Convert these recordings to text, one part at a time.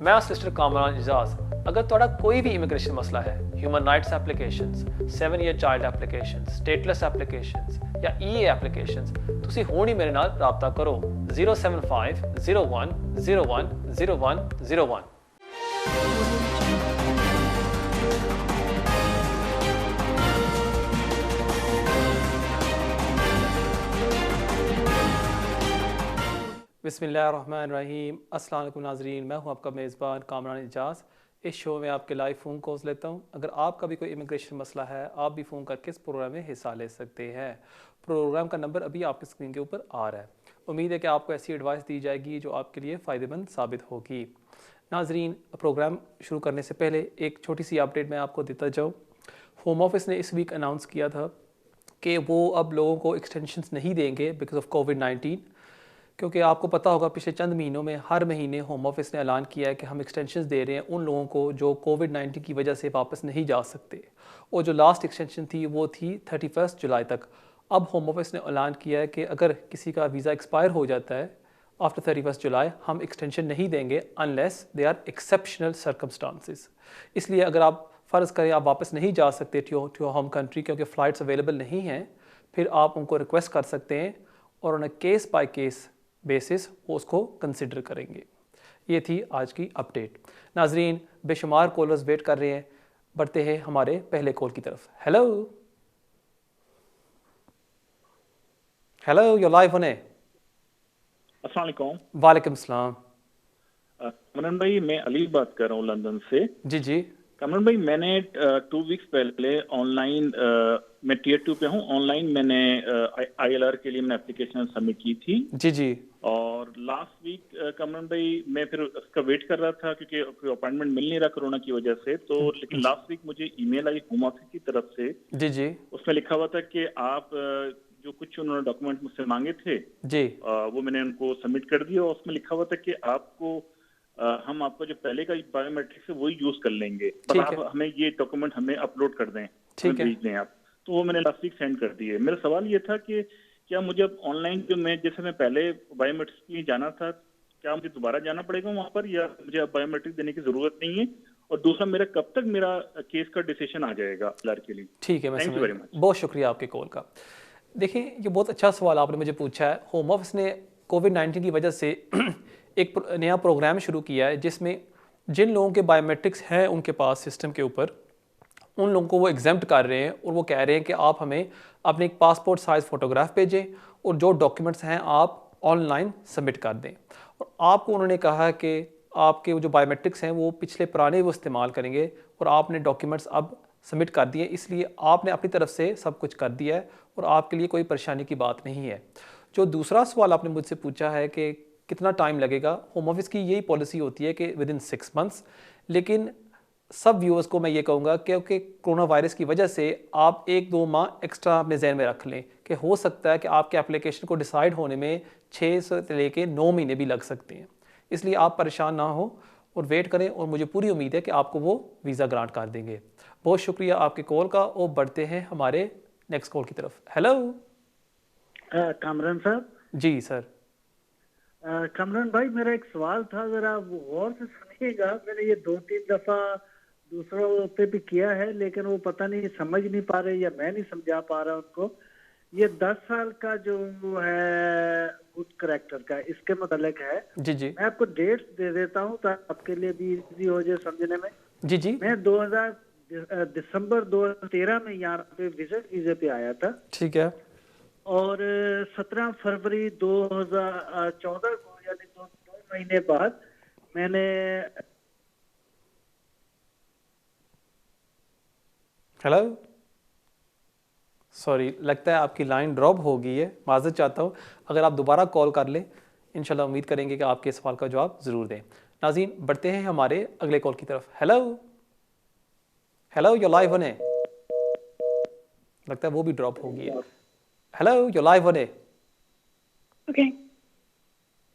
मैं सिस्टर कामरान इजाज। अगर तुहाडा कोई भी इमिग्रेशन मसला है, human rights applications, 7 year child applications, stateless applications या ईए एप्लीकेशंस, तुसी हुण ही मेरे नाल राबता करो 075 01 01 01 01। बिस्मिल्लाहिर्रहमानिर्रहीम। अस्सलाम वालेकुम नाज़रीन, मैं हूं आपका मेज़बान कामरान इजाज़। इस शो में आपके लाइव फ़ोन कॉल्स लेता हूं। अगर आपका भी कोई इमिग्रेशन मसला है, आप भी फ़ोन करके इस प्रोग्राम में हिस्सा ले सकते हैं। प्रोग्राम का नंबर अभी आपकी स्क्रीन के ऊपर आ रहा है। उम्मीद है कि आपको ऐसी एडवाइस दी जाएगी जो आपके लिए फ़ायदेमंद साबित होगी। नाज़रीन, प्रोग्राम शुरू करने से पहले एक छोटी सी अपडेट मैं आपको देता जाऊँ। होम ऑफिस ने इस वीक अनाउंस किया था कि वो अब लोगों को एक्सटेंशंस नहीं देंगे बिकॉज ऑफ कोविड-19, क्योंकि आपको पता होगा पिछले चंद महीनों में हर महीने होम ऑफिस ने ऐलान किया है कि हम एक्सटेंशंस दे रहे हैं उन लोगों को जो कोविड-19 की वजह से वापस नहीं जा सकते। और जो लास्ट एक्सटेंशन थी वो थी 31 जुलाई तक। अब होम ऑफिस ने ऐलान किया है कि अगर किसी का वीज़ा एक्सपायर हो जाता है आफ्टर 31 जुलाई, हम एक्सटेंशन नहीं देंगे unless they are exceptional circumstances. इसलिए अगर आप फ़र्ज़ करें आप वापस नहीं जा सकते टू योर होम कंट्री क्योंकि फ़्लाइट्स अवेलेबल नहीं हैं, फिर आप उनको रिक्वेस्ट कर सकते हैं और उन्हें केस बाय केस बेसिस वो उसको कंसिडर करेंगे। ये थी आज की अपडेट। नाजरीन, बेशुमार कॉलर्स वेट कर रहे हैं। बढ़ते हैं हमारे पहले कॉल की तरफ। हेलो हेलो, यू लाइव होने। अस्सलाम वालेकुम। वालेकुम सलाम। कमरन भाई, मैं अली बात कर रहा हूँ लंदन से। जी जी। कमरन भाई, मैंने 2 वीक्स पहले ऑनलाइन, मैं टीयर 2 पे हूँ, ऑनलाइन मैंने ILR के लिए मैंने एप्लीकेशन सबमिट की थी। जी जी। और लास्ट वीक कमरन भाई मैं फिर उसका वेट कर रहा था क्योंकि कोई अपॉइंटमेंट मिल नहीं रहा कोरोना की वजह से। तो लेकिन लास्ट वीक मुझे ईमेल आई होम ऑफिस की तरफ से। जी जी। उसमें लिखा हुआ था कि आप जो कुछ उन्होंने डॉक्यूमेंट मुझसे मांगे थे जी। वो मैंने उनको सबमिट कर दिया। और उसमें लिखा हुआ था कि आपको हम आपका जो पहले का बायोमेट्रिक्स है वही यूज कर लेंगे, पर ठीक आप है। हमें ये डॉक्यूमेंट हमें अपलोड कर दें, हमें ठीक है। भेज दें आप। तो वो मैंने लास्ट वीक सेंड कर दिए। मेरा सवाल ये था कि क्या मुझे अब ऑनलाइन जो मैं जैसे मैं पहले बायोमेट्रिक्स के लिए जाना था, क्या मुझे दोबारा जाना पड़ेगा वहाँ पर, या मुझे अब बायोमेट्रिक देने की जरूरत नहीं है? और दूसरा, मेरा कब तक मेरा केस का डिसीजन आ जाएगा LR के लिए? ठीक है, मैं थैंक यू समझ। Very much. बहुत शुक्रिया आपके कॉल का। देखिए, ये बहुत अच्छा सवाल आपने मुझे पूछा है। होम ऑफिस ने कोविड-19 की वजह से एक नया प्रोग्राम शुरू किया है जिसमें जिन लोगों के बायोमेट्रिक्स हैं उनके पास सिस्टम के ऊपर, उन लोगों को वो एग्जेम्प्ट कर रहे हैं और वो कह रहे हैं कि आप हमें अपने एक पासपोर्ट साइज़ फ़ोटोग्राफ भेजें और जो डॉक्यूमेंट्स हैं आप ऑनलाइन सबमिट कर दें। और आपको उन्होंने कहा है कि आपके जो बायोमेट्रिक्स हैं वो पिछले पुराने वो इस्तेमाल करेंगे और आपने डॉक्यूमेंट्स अब सबमिट कर दिए, इसलिए आपने अपनी तरफ से सब कुछ कर दिया है और आपके लिए कोई परेशानी की बात नहीं है। जो दूसरा सवाल आपने मुझसे पूछा है कि कितना टाइम लगेगा, होम ऑफिस की यही पॉलिसी होती है कि विद इन 6 मंथ्स। लेकिन सब व्यूअर्स को मैं ये कहूँगा क्योंकि कोरोना वायरस की वजह से आप 1-2 माह एक्स्ट्रा अपने जहन में रख लें कि हो सकता है कि आपके एप्लीकेशन को डिसाइड होने में 6 से लेके 9 महीने भी लग सकते हैं। इसलिए आप परेशान ना हो और वेट करें और मुझे पूरी उम्मीद है कि आपको वो वीज़ा ग्रांट कर देंगे। बहुत शुक्रिया आपके कॉल का। और बढ़ते हैं हमारे नेक्स्ट कॉल की तरफ। हेलो कामरान साहब। जी सर। कामरान भाई, मेरा एक सवाल था, जरा आप गौर से सुनिएगा। मैंने ये 2-3 दफा दूसरों पे भी किया है, लेकिन वो पता नहीं समझ नहीं पा रहे या मैं नहीं समझा पा रहा उनको। ये 10 साल का जो है गुड करेक्टर का, इसके मतलब है। जी जी। मैं आपको डेट्स दे देता हूँ तो आपके लिए भी इजी हो जाए समझने में। जी जी। मैं दिसंबर 2013 में यहाँ पे विजिट वीजे पे आया था। ठीक है। और 17 फरवरी 2014 को, यानी 2 महीने बाद, मैंने हेलो, सॉरी, लगता है आपकी लाइन ड्रॉप हो गई है। माज़रत चाहता हूँ, अगर आप दोबारा कॉल कर लें इंशाल्लाह उम्मीद करेंगे कि आपके सवाल का जवाब ज़रूर दें। नाज़रीन, बढ़ते हैं हमारे अगले कॉल की तरफ। हेलो हेलो, यू लाइव होने। लगता है वो भी ड्रॉप हो गई है। हेलो, यू लाइव होने। ओके।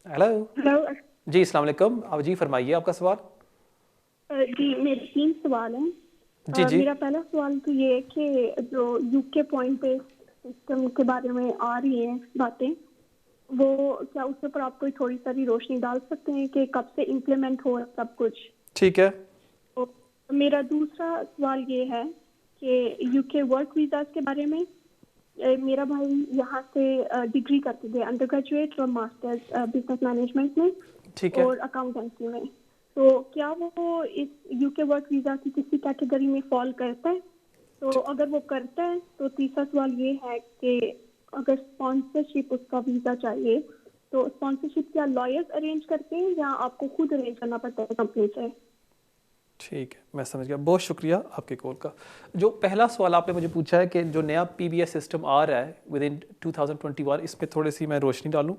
Hello hello. जी, अस्सलाम वालेकुम। अब जी फरमाइए आपका सवाल। जी, मेरे 3 सवाल हैं। जी जी। मेरा पहला सवाल तो ये है कि जो UK पॉइंट पे सिस्टम के बारे में आ रही हैं बातें, वो क्या उसके ऊपर आप कोई थोड़ी सारी रोशनी डाल सकते हैं कि कब से इम्प्लीमेंट हो सब कुछ? ठीक है। तो मेरा दूसरा सवाल ये है कि यूके वर्क वीज़ाज़ के बारे में। मेरा भाई यहाँ से डिग्री करते थे, अंडर ग्रेजुएट और मास्टर्स बिजनेस मैनेजमेंट में ठीक है। और अकाउंटेंसी में। तो क्या वो इस यूके वर्क वीज़ा की किसी कैटेगरी में फॉल करता है? तो अगर वो करता है तो तीसरा सवाल ये है कि अगर स्पॉन्सरशिप उसका वीज़ा चाहिए तो स्पॉन्सरशिप क्या लॉयर्स अरेंज करते हैं या आपको खुद अरेंज करना पड़ता है कंपनी से? ठीक है, मैं समझ गया। बहुत शुक्रिया आपके कॉल का। जो पहला सवाल आपने मुझे पूछा है कि जो नया पीबीएस सिस्टम आ रहा है विद इन 2021, इस पर थोड़ी सी मैं रोशनी डालूं।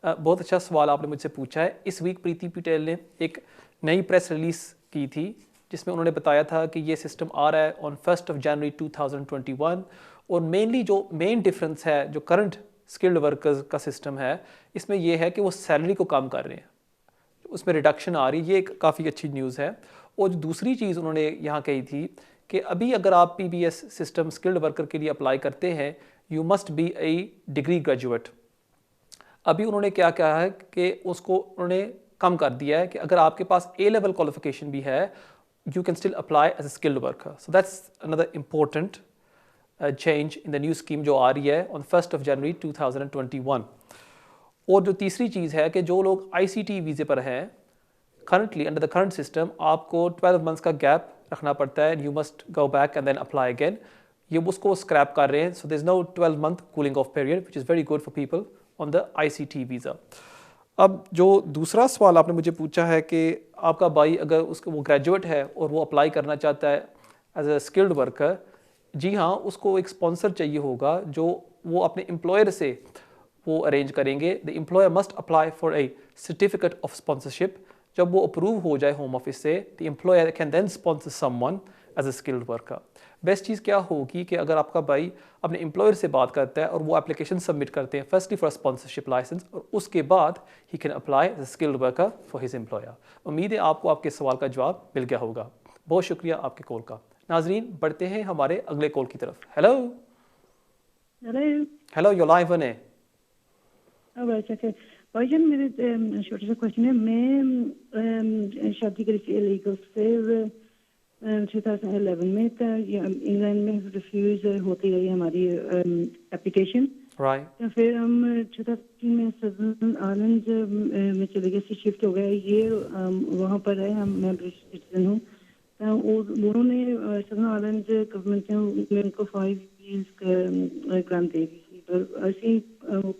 बहुत अच्छा सवाल आपने मुझसे पूछा है। इस वीक प्रीति पटेल ने एक नई प्रेस रिलीज़ की थी जिसमें उन्होंने बताया था कि ये सिस्टम आ रहा है ऑन 1 जनवरी 2021। और मेनली जो मेन डिफरेंस है जो करंट स्किल्ड वर्कर्स का सिस्टम है, इसमें यह है कि वो सैलरी को कम कर रहे हैं, उसमें रिडक्शन आ रही है। ये एक काफ़ी अच्छी न्यूज़ है। और जो दूसरी चीज़ उन्होंने यहाँ कही थी कि अभी अगर आप पीबीएस सिस्टम स्किल्ड वर्कर के लिए अप्लाई करते हैं, you must be A degree graduate. अभी उन्होंने क्या कहा है कि उसको उन्होंने कम कर दिया है कि अगर आपके पास ए लेवल क्वालिफिकेशन भी है, you can still apply as a skilled worker. So that's another important change in the new scheme जो आ रही है ऑन 1 जनवरी 2021। और जो तीसरी चीज़ है कि जो लोग आईसीटी वीज़े पर हैं currently under the current system, आपको 12 मंथ्स का गैप रखना पड़ता है। You must go back and then apply again. ये उसको स्क्रैप कर रहे हैं। So there is no 12 month cooling off period which is very good for people on the ICT visa. अब जो दूसरा सवाल आपने मुझे पूछा है कि आपका भाई अगर उसको वो ग्रेजुएट है और वो अप्लाई करना चाहता है एज अ स्किल्ड वर्कर, जी हाँ, उसको एक स्पॉन्सर चाहिए होगा जो वो अपने एम्प्लॉयर से वो अरेंज करेंगे। The employer must apply for a certificate of sponsorship. जब वो अप्रूव हो जाए होम ऑफिस से, the employer can then sponsor someone as a skilled worker. Best चीज़ क्या होगी कि अगर आपका भाई अपने एम्प्लॉयर से बात करता है और वो एप्लीकेशन सबमिट करते हैं फर्स्टली फॉर स्पॉन्सरशिप लाइसेंस, और उसके बाद ही can apply as a skilled worker for his employer. उम्मीद है आपको आपके सवाल का जवाब मिल गया होगा। बहुत शुक्रिया आपके कॉल का। नाजरीन, बढ़ते हैं हमारे अगले कॉल की तरफ। Hello hello, your live on है। भाईजान, मेरे छोटा सा क्वेश्चन है। मैं शादी करी थी इलीगल से 2011 में, तो इंग्लैंड में रिफ्यूज होती गई हमारी एप्लीकेशन। राइट। तो फिर हम 2003 में सदर्न आइलैंड में चले गए, शिफ्ट हो गए। ये वहाँ पर है, मैं ब्रिटिश सिटीजन हूँ। तो उन्होंने सदर्न आइलैंड गवर्नमेंट ने मेरे को 5 years ग्रांट देगी। ऐसे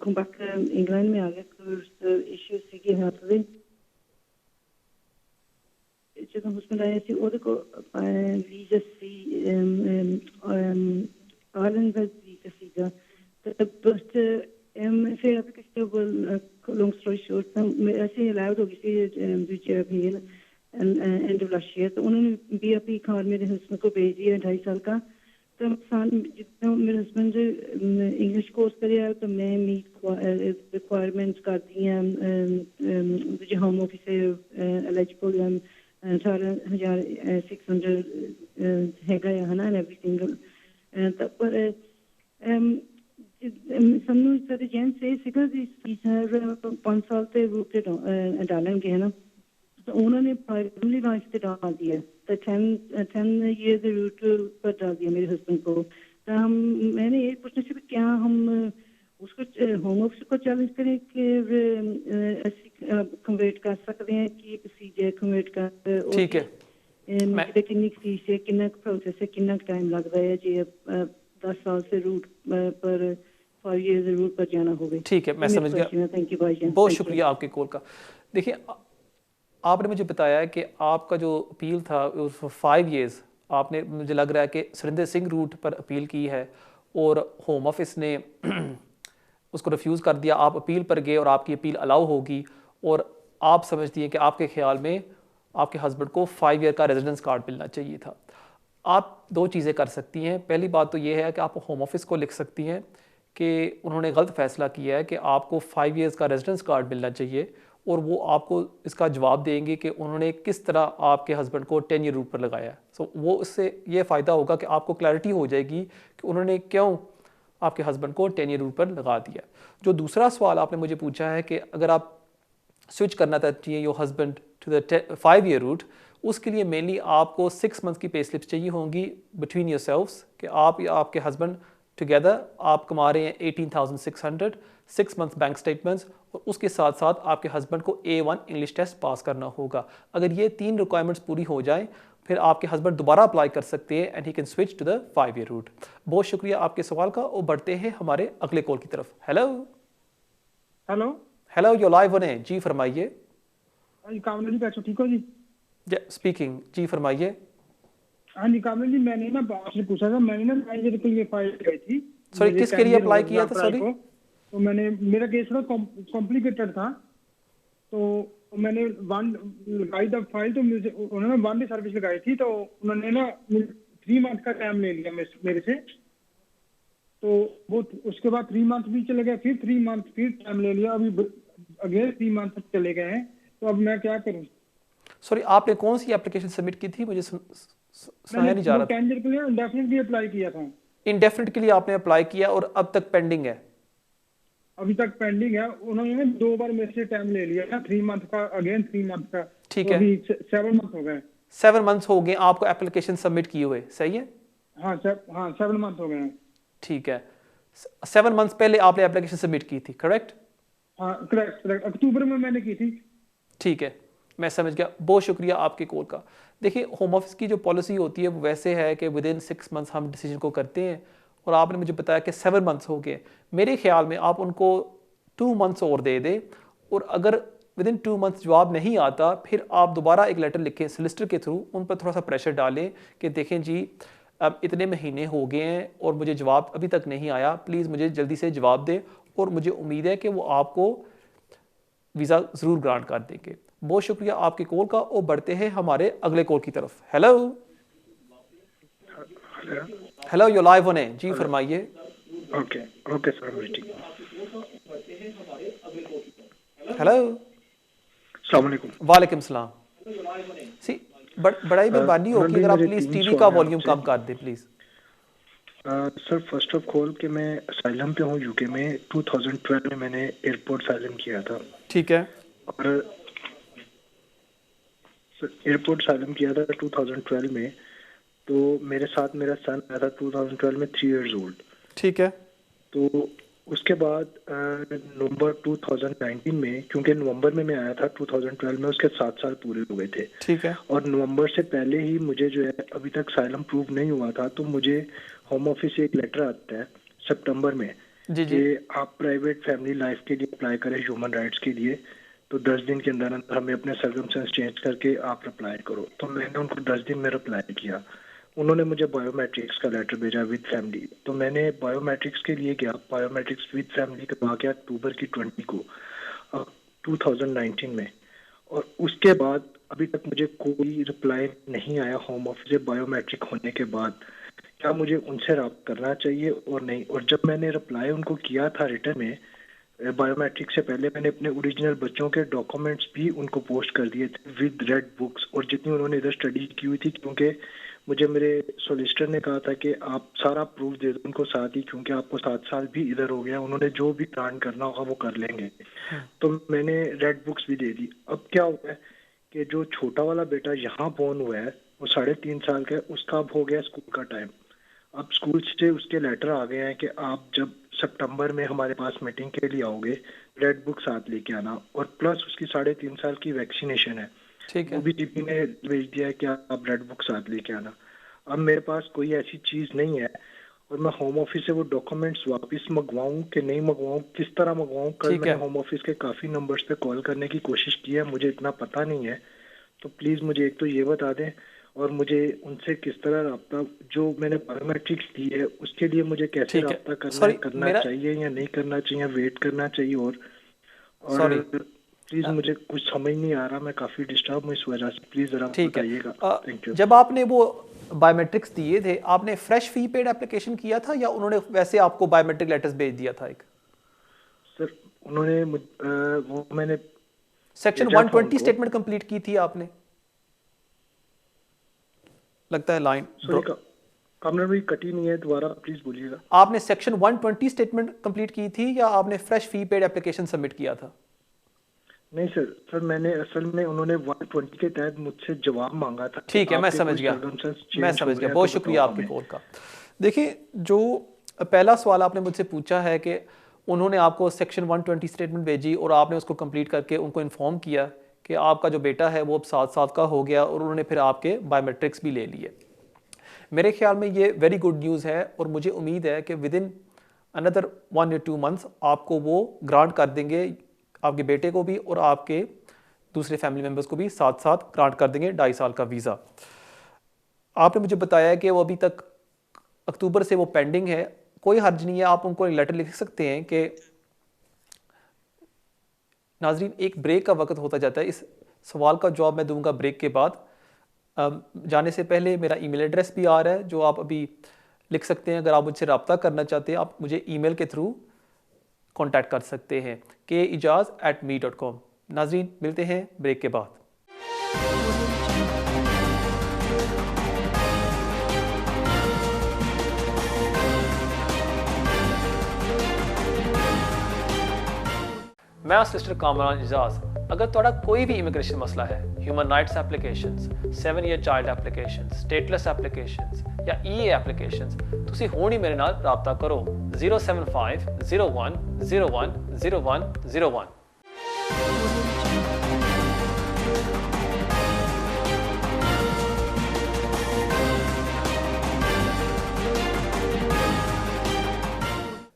come back इंग्लैंड में आ गया। तो इश्यू सी कि हाथ में ਜਦੋਂ ਹਸਬੰਡ ਆਇਆ ਸੀ ਉਹਦੇ ਕੋਲ ਵੀਜ਼ਾ ਸੀ, ਆਇਰਲੈਂਡ ਦਾ ਵੀਜ਼ਾ ਸੀਗਾ। ਤੇ ਬਸ ਫਿਰ ਅਬ ਕਿਸੇ ਕੋਲ ਲੌਂਗ ਸਟੋਰੀ ਸ਼ੋਰਟ ਅਸੀਂ ਅਲਾਉਡ ਹੋ ਗਈ ਸੀ ਦੂਜੇ appeal end of last year. तो उन्होंने भी अपनी कार मेरे हस्बैंड को भेज दिया 2.5 साल का। तो जितना मेरे हस्बैंड इंग्लिश कोर्स करे तो मैं मीट रिक्वायरमेंट्स करती हैं जो होम ऑफिस से एलिजिबल 18,600 ਹੈਗਾ ਹੈ ਨਾ ਐਵਰੀ ਸਿੰਗਲ। ਤਾਂ ਪਰ ਸਾਨੂੰ ਸਾਡੇ ਜੈਂਟਸ ਇਹ ਸੀਗਾ ਕਿ ਸਰ 5 ਸਾਲ ਤੇ ਰੂਟ ਤੇ ਡਾਲਣਗੇ ਹੈ ਨਾ। तो उन्होंने फैमिली लाइफ से डाल दिया। तो 10 years the रूट पर डाल दिया मेरे हस्बैंड को। तो मैंने ये पूछना चाहिए क्या हम उसको होम ऑफिस को चैलेंज करें कि कन्वर्ट कर सकते हैं कि प्रोसीजर कन्वर्ट कर। ठीक है, कितनी फीस है, कितना प्रोसेस है, कितना टाइम लगता है जी 10 साल से रूट पर 5 years रूट पर जाना होगा। ठीक है, मैं समझ गया। थैंक यू भाईजान, बहुत शुक्रिया आपके कॉल का। देखिए, आपने मुझे बताया कि आपका जो अपील था 5 years, आपने मुझे लग रहा है कि सुरेंद्र सिंह रूट पर अपील की है और होम ऑफिस ने उसको रिफ्यूज़ कर दिया। आप अपील पर गए और आपकी अपील अलाउ होगी और आप समझती हैं कि आपके ख्याल में आपके हस्बैंड को 5 year का रेजिडेंस कार्ड मिलना चाहिए था। आप 2 चीज़ें कर सकती हैं। पहली बात तो ये है कि आप होम ऑफिस को लिख सकती हैं कि उन्होंने गलत फैसला किया है कि आपको 5 years का रेजिडेंस कार्ड मिलना चाहिए, और वो आपको इसका जवाब देंगे कि उन्होंने किस तरह आपके हस्बैंड को 10 year रूट पर लगाया। सो वो इससे ये फ़ायदा होगा कि आपको क्लैरिटी हो जाएगी कि उन्होंने क्यों आपके हस्बैंड को 10 ईयर रूट पर लगा दिया। जो दूसरा सवाल आपने मुझे पूछा है कि अगर आप स्विच करना चाहती हैं your husband to the 5 year route, उसके लिए मेनली आपको 6 मंथ की पे स्लिप्स चाहिए होंगी बिटवीन योर सेल्व्स, कि आप या आपके हस्बैंड टुगेदर आप कमा रहे हैं 18,600, 6 मंथ बैंक स्टेटमेंट्स, और उसके साथ साथ आपके हस्बैंड को A1 इंग्लिश टेस्ट पास करना होगा। अगर ये 3 रिक्वायरमेंट्स पूरी हो जाएं, फिर आपके हस्बैंड दोबारा अप्लाई कर सकते हैं and he can switch to the 5 year route. बहुत शुक्रिया आपके सवाल का, और बढ़ते हैं हमारे अगले कॉल की तरफ। Hello hello hello, your live on है, जी फरमाइए। हाँ जी कामरान जी, कैसे ठीक हो जी? स्पीकिंग, जी फरमाइए। हाँ जी कामरान जी, मैंने ना आपसे पूछा था, मैंने ना मैनेजर के लिए फाइल लगाई थी। सॉरी, मुझे किसके लिए 10 अप्लाई ईयर किया था? अप्लाई सॉरी, को। तो मैंने, मेरा केस थोड़ा कॉम्प्लिकेटेड था, तो मैंने वन लगाई द फाइल, तो मुझे उन्होंने 1 डे सर्विस लगाई थी, तो उन्होंने ना 3 मंथ का टाइम ले लिया मेरे से। तो वो उसके बाद 3 मंथ भी चले गए, फिर 3 मंथ फिर टाइम ले लिया, अभी अगले 3 मंथ तक चले गए हैं। तो अब मैं क्या करूँ? सॉरी, आपने कौन सी एप्लीकेशन सबमिट की थी? मुझे सुनाया नहीं जा रहा था। 10 ईयर के लिए इंडेफिनिटली अप्लाई किया था। इंडेफिनिट के लिए आपने अप्लाई किया और अब तक पेंडिंग है? अभी तक पेंडिंग है। उन्होंने 2 बार मेरे से टाइम ले लिया ना, 3 मंथ का, अगेन 3 मंथ का। ठीक तो है, अभी 7 मंथ हो गए। 7 मंथ्स हो गए आपको एप्लीकेशन सबमिट किए हुए, सही है? हाँ 7 मंथ हो गए हैं। ठीक है, 7 मंथ्स पहले आपने एप्लीकेशन सबमिट की थी, करेक्ट? हाँ करेक्ट, अक्टूबर में मैंने की थी। ठीक है, मैं समझ गया। बहुत शुक्रिया आपके कॉल का। देखिए, होम ऑफिस की जो पॉलिसी होती है वो वैसे है कि विद इन 6 मंथ्स हम डिसीजन को करते हैं, और आपने मुझे बताया कि 7 मंथ्स हो गए। मेरे ख्याल में आप उनको 2 मंथ्स और दे दें, और अगर विद इन 2 मंथ्स जवाब नहीं आता, फिर आप दोबारा एक लेटर लिखें सोलिसिटर के थ्रू, उन पर थोड़ा सा प्रेशर डालें कि देखें जी, अब इतने महीने हो गए हैं और मुझे जवाब अभी तक नहीं आया, प्लीज़ मुझे जल्दी से जवाब दें, और मुझे उम्मीद है कि वो आपको वीज़ा ज़रूर ग्रांट कर देंगे। बहुत शुक्रिया आपके कॉल का, और बढ़ते हैं हमारे अगले कॉल की तरफ। Hello hello, your live on है, जी फरमाइए। ओके सर, ठीक। हेलो, अस्सलाम वालेकुम। वालेकुम सलाम। सी, बड़ा ही मेहरबानी होगी अगर आप प्लीज़ टीवी का वॉल्यूम कम कर दें please. Sir first of all कि मैं असाइलम पे हूँ यूके में। 2012 में मैंने एयरपोर्ट असाइलम किया था। ठीक है, और सर एयरपोर्ट असाइलम किया था 2012 में, तो मेरे साथ मेरा सन आया था 2012 में 3 इयर्स ओल्ड। ठीक है, तो उसके बाद नवंबर 2019 में, क्योंकि नवंबर में मैं आया था 2012 में, उसके 7 साल पूरे हो गए थे। ठीक है, और नवंबर से पहले ही मुझे जो है अभी तक साइलम प्रूव नहीं हुआ था, तो मुझे होम ऑफिस से एक लेटर आता है सितंबर में जी जी, कि आप प्राइवेट फैमिली लाइफ के लिए अप्लाई करें ह्यूमन राइट्स के लिए, तो 10 दिन के अंदर अंदर हमें अपने सर्कमस्टेंस चेंज करके आप अप्लाई करो। तो मैंने उनको 10 दिन में अप्लाई किया। उन्होंने मुझे बायोमेट्रिक्स का लेटर भेजा विद फैमिली, तो मैंने बायोमेट्रिक्स के लिए गया, बायोमेट्रिक्स विद फैमिली करवा के अक्टूबर की 20 को 2019 में। और उसके बाद अभी तक मुझे कोई रिप्लाई नहीं आया होम ऑफिस से बायोमेट्रिक होने के बाद। क्या मुझे उनसे रब्ता करना चाहिए और नहीं? और जब मैंने रिप्लाई उनको किया था रिटर्न में बायोमेट्रिक से पहले, मैंने अपने ओरिजिनल बच्चों के डॉक्यूमेंट्स भी उनको पोस्ट कर दिए थे विद रेड बुक्स, और जितनी उन्होंने इधर स्टडी की हुई थी, क्योंकि मुझे मेरे सोलिसिटर ने कहा था कि आप सारा प्रूफ दे दो उनको साथ ही, क्योंकि आपको 7 साल भी इधर हो गया, उन्होंने जो भी ग्रांट करना होगा वो कर लेंगे। तो मैंने रेड बुक्स भी दे दी। अब क्या हुआ है कि जो छोटा वाला बेटा यहाँ बोर्न हुआ है, वो 3.5 साल का है, उसका अब हो गया स्कूल का टाइम। अब स्कूल से उसके लेटर आ गए हैं कि आप जब सितंबर में हमारे पास मीटिंग के लिए आओगे, रेड बुक साथ लेके आना, और प्लस उसकी 3.5 साल की वैक्सीनेशन है, ठीक वो है, भी टीपी ने भेज दिया है कि आप रेड बुक साथ लेके आना। अब मेरे पास कोई ऐसी चीज नहीं है, और मैं होम ऑफिस से वो डॉक्यूमेंट्स वापस मंगवाऊं कि नहीं मंगवाऊं, किस तरह मंगवाऊं? कल ठीक है। मैंने होम ऑफिस के काफी नंबर्स पे कॉल करने की कोशिश की है, मुझे इतना पता नहीं है। तो प्लीज मुझे एक तो ये बता दें, और मुझे उनसे किस तरह रब्ता, जो मैंने बायोमेट्रिक्स दी है उसके लिए मुझे कैसे ठीक है। रब्ता Sorry, करना चाहिए या नहीं करना चाहिए, वेट करना चाहिए? और Sorry. प्लीज मुझे कुछ समझ नहीं आ रहा, मैं काफी डिस्टर्ब हूँ इस वजह से, प्लीज जरा ठीक है। बताइएगा। Thank you. जब आपने वो बायोमेट्रिक्स दिए थे, आपने फ्रेश फी पेड एप्लीकेशन किया था या उन्होंने वैसे आपको बायोमेट्रिक लेटर्स भेज दिया था? एक सर उन्होंने वो मैंने सेक्शन भेजा था 120 उनको। स्टेटमेंट कंप्लीट की थी आपने? लगता है लाइन सॉरी कामरान भाई कटी नहीं है, दोबारा प्लीज बोलिएगा। आपने सेक्शन 120 स्टेटमेंट कंप्लीट की थी या आपने fresh fee paid application submit किया था? नहीं सर मैंने असल में उन्होंने 120 के तहत मुझसे जवाब मांगा था। ठीक है, मैं समझ गया, बहुत शुक्रिया आपके कॉल का। देखिए, जो पहला सवाल आपने मुझसे पूछा है कि उन्होंने आपको सेक्शन 120 स्टेटमेंट भेजी और आपने उसको कंप्लीट करके उनको इन्फॉर्म किया कि आपका जो बेटा है वो अब 7 साल का हो गया और उन्होंने फिर आपके बायोमेट्रिक्स भी ले लिए। मेरे ख्याल में ये वेरी गुड न्यूज़ है और मुझे उम्मीद है कि विद इन अनदर 1 या 2 मंथ्स आपको वो ग्रांट कर देंगे, आपके बेटे को भी और आपके दूसरे फैमिली मेम्बर्स को भी साथ साथ ग्रांट कर देंगे 2.5 साल का वीज़ा। आपने मुझे बताया कि वो अभी तक अक्टूबर से वो पेंडिंग है, कोई हर्ज नहीं है, आप उनको एक लेटर लिख सकते हैं कि नाजरीन एक ब्रेक का वक्त होता जाता है, इस सवाल का जवाब मैं दूंगा ब्रेक के बाद। जाने से पहले मेरा ईमेल एड्रेस भी आ रहा है जो आप अभी लिख सकते हैं। अगर आप मुझसे रब्ता करना चाहते हैं आप मुझे ईमेल के थ्रू कॉन्टैक्ट कर सकते हैं keijaz@me.com। नाजरीन मिलते हैं ब्रेक के बाद। मैं सिस्टर कामरान इजाज। अगर तुहाडा कोई भी इमिग्रेशन मसला है, human rights applications, 7 year child applications, stateless applications या EA एप्लीकेशंस, तुसी हुण ही मेरे नाल राबता करो 075 01 01 01 01।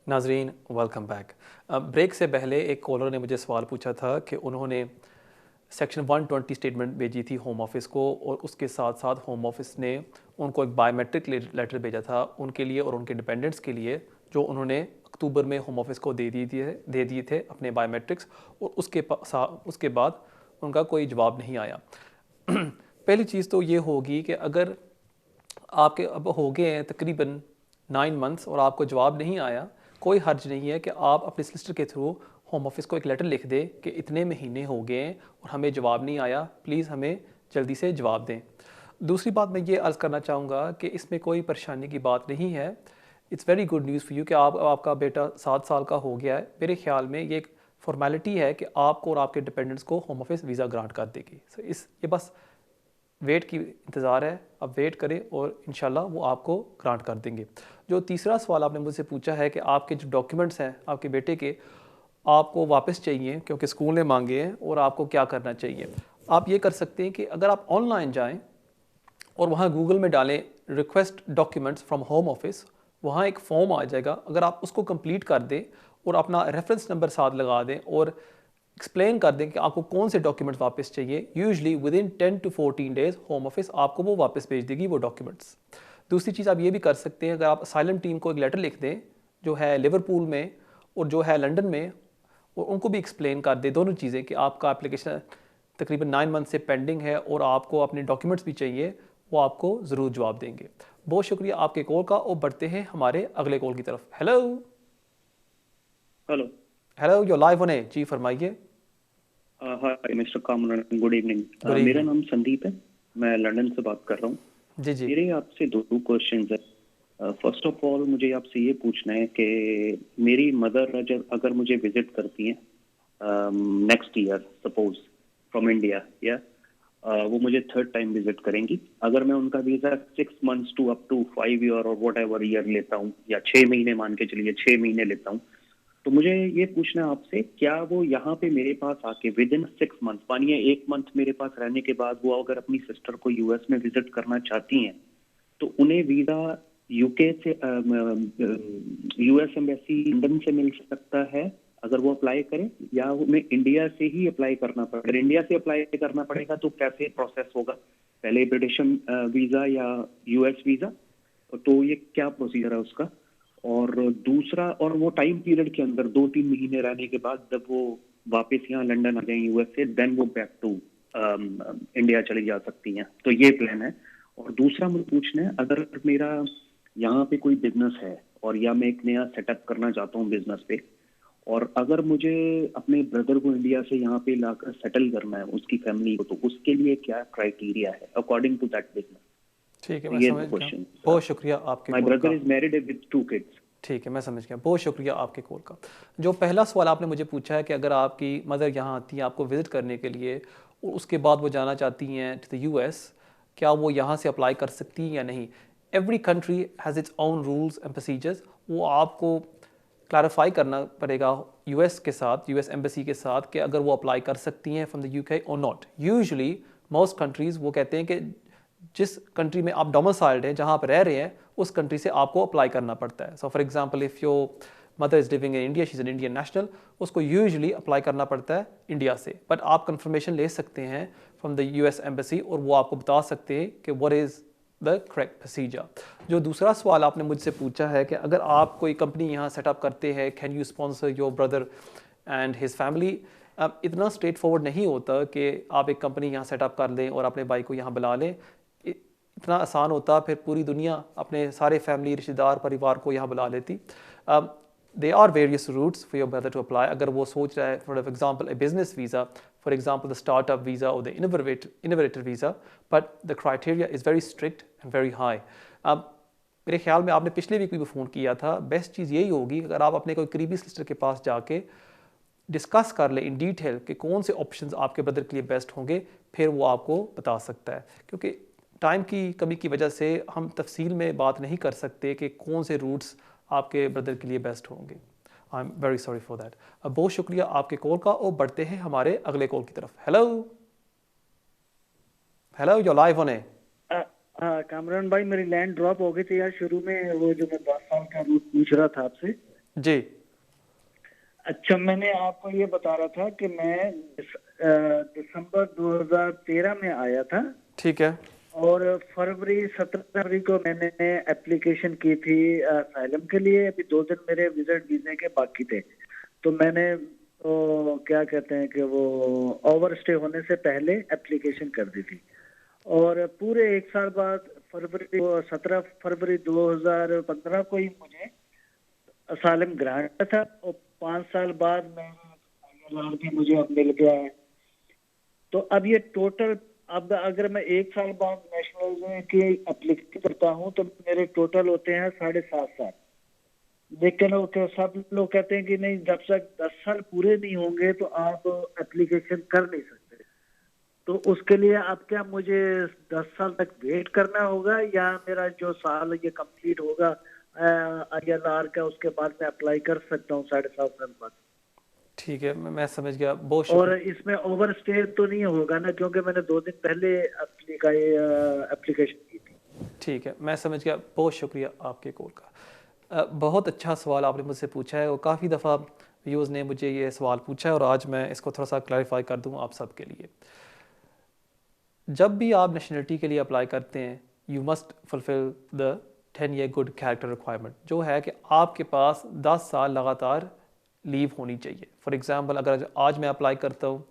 नाजरीन वेलकम बैक। ब्रेक से पहले एक कॉलर ने मुझे सवाल पूछा था कि उन्होंने सेक्शन 120 स्टेटमेंट भेजी थी होम ऑफिस को और उसके साथ साथ होम ऑफिस ने उनको एक बायोमेट्रिक लेटर भेजा था उनके लिए और उनके डिपेंडेंट्स के लिए, जो उन्होंने अक्टूबर में होम ऑफिस को दे दिए थे अपने बायोमेट्रिक्स, और उसके बाद उनका कोई जवाब नहीं आया। पहली चीज़ तो ये होगी कि अगर आपके अब हो गए हैं तकरीबन 9 मंथ्स और आपको जवाब नहीं आया, कोई हर्ज नहीं है कि आप अपने सॉलिसिटर के थ्रू होम ऑफिस को एक लेटर लिख दें कि इतने महीने हो गए हैं और हमें जवाब नहीं आया, प्लीज़ हमें जल्दी से जवाब दें। दूसरी बात मैं ये अर्ज़ करना चाहूँगा कि इसमें कोई परेशानी की बात नहीं है। It's very good news for you कि आपका बेटा 7 साल का हो गया है। मेरे ख्याल में ये एक फॉर्मेलिटी है कि आपको और आपके डिपेंडेंट्स को होम ऑफिस वीज़ा ग्रांट कर देगी। ये बस वेट की इंतज़ार है, अब वेट करें और इंशाल्लाह वो आपको ग्रांट कर देंगे। जो तीसरा सवाल आपने मुझसे पूछा है कि आपके जो डॉक्यूमेंट्स हैं आपके बेटे के आपको वापस चाहिए क्योंकि स्कूल ने मांगे हैं और आपको क्या करना चाहिए, आप ये कर सकते हैं कि अगर आप ऑनलाइन जाएं और वहाँ गूगल में डालें request documents from home office, वहाँ एक फॉर्म आ जाएगा। अगर आप उसको कंप्लीट कर दें और अपना रेफरेंस नंबर साथ लगा दें और एक्सप्लेन कर दें कि आपको कौन से डॉक्यूमेंट्स वापस चाहिए, usually with in 10 to 14 days home office आपको वो वापस भेज देगी वो डॉक्यूमेंट्स। दूसरी चीज़ आप ये भी कर सकते हैं, अगर आप असाइलम टीम को एक लेटर लिख दें जो है लिवरपूल में और जो है लंदन में, और उनको भी एक्सप्लेन कर दें दोनों चीज़ें कि आपका एप्लीकेशन तकरीबन 9 मंथ से पेंडिंग है और आपको अपने डॉक्यूमेंट्स भी चाहिए, वो आपको ज़रूर जवाब देंगे। बहुत शुक्रिया आपके कॉल का और बढ़ते हैं हमारे अगले कॉल की तरफ। Hello hello hello, your live on air. जी फरमाइए। Hi mister Kamran, good evening. मेरा नाम संदीप है, मैं लंदन से बात कर रहा हूँ। जी जी। मेरे आपसे दो क्वेश्चंस है। फर्स्ट ऑफ ऑल मुझे आपसे ये पूछना है कि मेरी मदर अगर मुझे विजिट करती हैं next year suppose from India, या वो मुझे 3rd टाइम विजिट करेंगी, अगर मैं उनका visa 6 months to up to 5 year और वट एवर ईयर लेता हूँ या 6 महीने मान के चलिए 6 महीने लेता हूँ, तो मुझे ये पूछना है आपसे, क्या वो यहाँ पे मेरे पास आके विद इन 6 months, मानिए 1 month मेरे पास रहने के बाद वो अगर अपनी सिस्टर को US में विजिट करना चाहती हैं तो उन्हें वीज़ा UK से US एम्बेसी लंदन से मिल सकता है अगर वो अप्लाई करें, या उन्हें इंडिया से ही अप्लाई करना पड़ेगा? अगर इंडिया से अप्लाई करना पड़ेगा तो कैसे प्रोसेस होगा, पहले ब्रिटिश वीज़ा या US वीज़ा, तो ये क्या प्रोसीजर है उसका? और दूसरा, और वो टाइम पीरियड के अंदर 2-3 महीने रहने के बाद जब वो वापस यहाँ लंदन आ जाएं US से, देन वो बैक टू इंडिया चली जा सकती हैं, तो ये प्लान है। और दूसरा मुझे पूछना है, अगर मेरा यहाँ पे कोई बिजनेस है और या मैं एक नया सेटअप करना चाहता हूँ बिजनेस पे, और अगर मुझे अपने ब्रदर को इंडिया से यहाँ पे लाकर सेटल करना है उसकी फैमिली को, तो उसके लिए क्या क्राइटेरिया है अकॉर्डिंग टू दैट बिजनेस? ठीक है, मैं ये समझ गया। क्वेश्चन। बहुत शुक्रिया आपके माय कॉल का। Brother is married with 2 kids. ठीक है, मैं समझ गया। बहुत शुक्रिया आपके कॉल का। जो पहला सवाल आपने मुझे पूछा है कि अगर आपकी मदर यहाँ आती हैं आपको विज़िट करने के लिए और उसके बाद वो जाना चाहती हैं टू द यूएस, क्या वो यहाँ से अप्लाई कर सकती हैं या नहीं? Every country has its own rules and procedures. वो आपको क्लैरिफाई करना पड़ेगा यूएस के साथ, यूएस एम्बेसी के साथ, कि अगर वो अप्लाई कर सकती हैं फ्रॉम द यूके और नॉट। यूजुअली मोस्ट कंट्रीज़ वो कहते हैं कि जिस कंट्री में आप डोमिसाइल्ड हैं, जहाँ आप रह रहे हैं, उस कंट्री से आपको अप्लाई करना पड़ता है। So for example if your mother is living in India, she is an Indian national, उसको यूजुअली अप्लाई करना पड़ता है इंडिया से। बट आप कंफर्मेशन ले सकते हैं फ्रॉम द यूएस एम्बेसी और वो आपको बता सकते हैं कि what is the correct procedure. जो दूसरा सवाल आपने मुझसे पूछा है कि अगर आप कोई कंपनी यहाँ सेटअप करते हैं, can you sponsor your brother and his family? अब इतना स्ट्रेट फॉरवर्ड नहीं होता कि आप एक कंपनी यहाँ सेटअप कर लें और अपने भाई को यहाँ बुला लें। इतना आसान होता फिर पूरी दुनिया अपने सारे फैमिली, रिश्तेदार, परिवार को यहाँ बुला लेती। They are various routes for your brother to apply. अगर वो सोच रहा है for example a business visa, for example the startup visa और the innovator visa, but the criteria is very strict and very high. अब मेरे ख्याल में आपने पिछले वीक भी फ़ोन किया था, बेस्ट चीज़ यही होगी अगर आप अपने कोई करीबी सिस्टर के पास जाके डिस्कस कर ले इन डिटेल कि कौन से ऑप्शंस आपके ब्रदर के लिए बेस्ट होंगे, फिर वो आपको बता सकता है। क्योंकि टाइम की कमी की वजह से हम तफसील में बात नहीं कर सकते कि कौन से रूट्स आपके ब्रदर के लिए बेस्ट होंगे। I am very sorry for that. अब बहुत शुक्रिया आपके कॉल का और बढ़ते हैं हमारे अगले कॉल की तरफ। Hello hello, you live on air. हाँ कामरान भाई, मेरी लैंड ड्रॉप हो गई थी यार शुरू में, वो जो मैं 10 साल का रूट पूछ रहा था आपसे जी। अच्छा, मैंने आपको ये बता रहा था कि मैं दिसंबर 2013 में आया था। ठीक है। और 17 फरवरी को मैंने एप्लीकेशन की थी असाइलम के लिए। अभी 2 दिन मेरे विजिट वीजे के बाकी थे, तो मैंने तो क्या कहते हैं कि वो ओवर स्टे होने से पहले एप्लीकेशन कर दी थी। और पूरे 1 साल बाद 17 फरवरी 2015 को ही मुझे असाइलम ग्रांट था और 5 साल बाद मैं भी मुझे अब मिल गया है। तो अब ये टोटल, अब अगर मैं 1 साल बाद नेशनल की एप्लीकेशन करता हूँ तो मेरे टोटल होते हैं 7.5 साल। लेकिन वो सब लोग कहते हैं कि नहीं, जब तक 10 साल पूरे नहीं होंगे तो आप एप्लीकेशन कर नहीं सकते। तो उसके लिए अब क्या मुझे 10 साल तक वेट करना होगा, या मेरा जो साल ये कंप्लीट होगा ILR का, उसके बाद मैं अप्लाई कर सकता हूँ 7.5 साल बाद? ठीक है, मैं समझ गया। बहुत और इसमें ओवर स्टे तो नहीं होगा ना, क्योंकि मैंने 2 दिन पहले एप्लीकेशन की थी। ठीक है, मैं समझ गया। बहुत शुक्रिया आपके कॉल का। बहुत अच्छा सवाल आपने मुझसे पूछा है और काफ़ी दफ़ा व्यूज़ ने मुझे ये सवाल पूछा है और आज मैं इसको थोड़ा सा क्लैरिफाई कर दूँ आप सब के लिए। जब भी आप नेशनलिटी के लिए अप्लाई करते हैं, you must fulfil the 10 year good character requirement, जो है कि आपके पास 10 साल लगातार लीव होनी चाहिए। फॉर एग्ज़ाम्पल अगर आज मैं अप्लाई करता हूँ,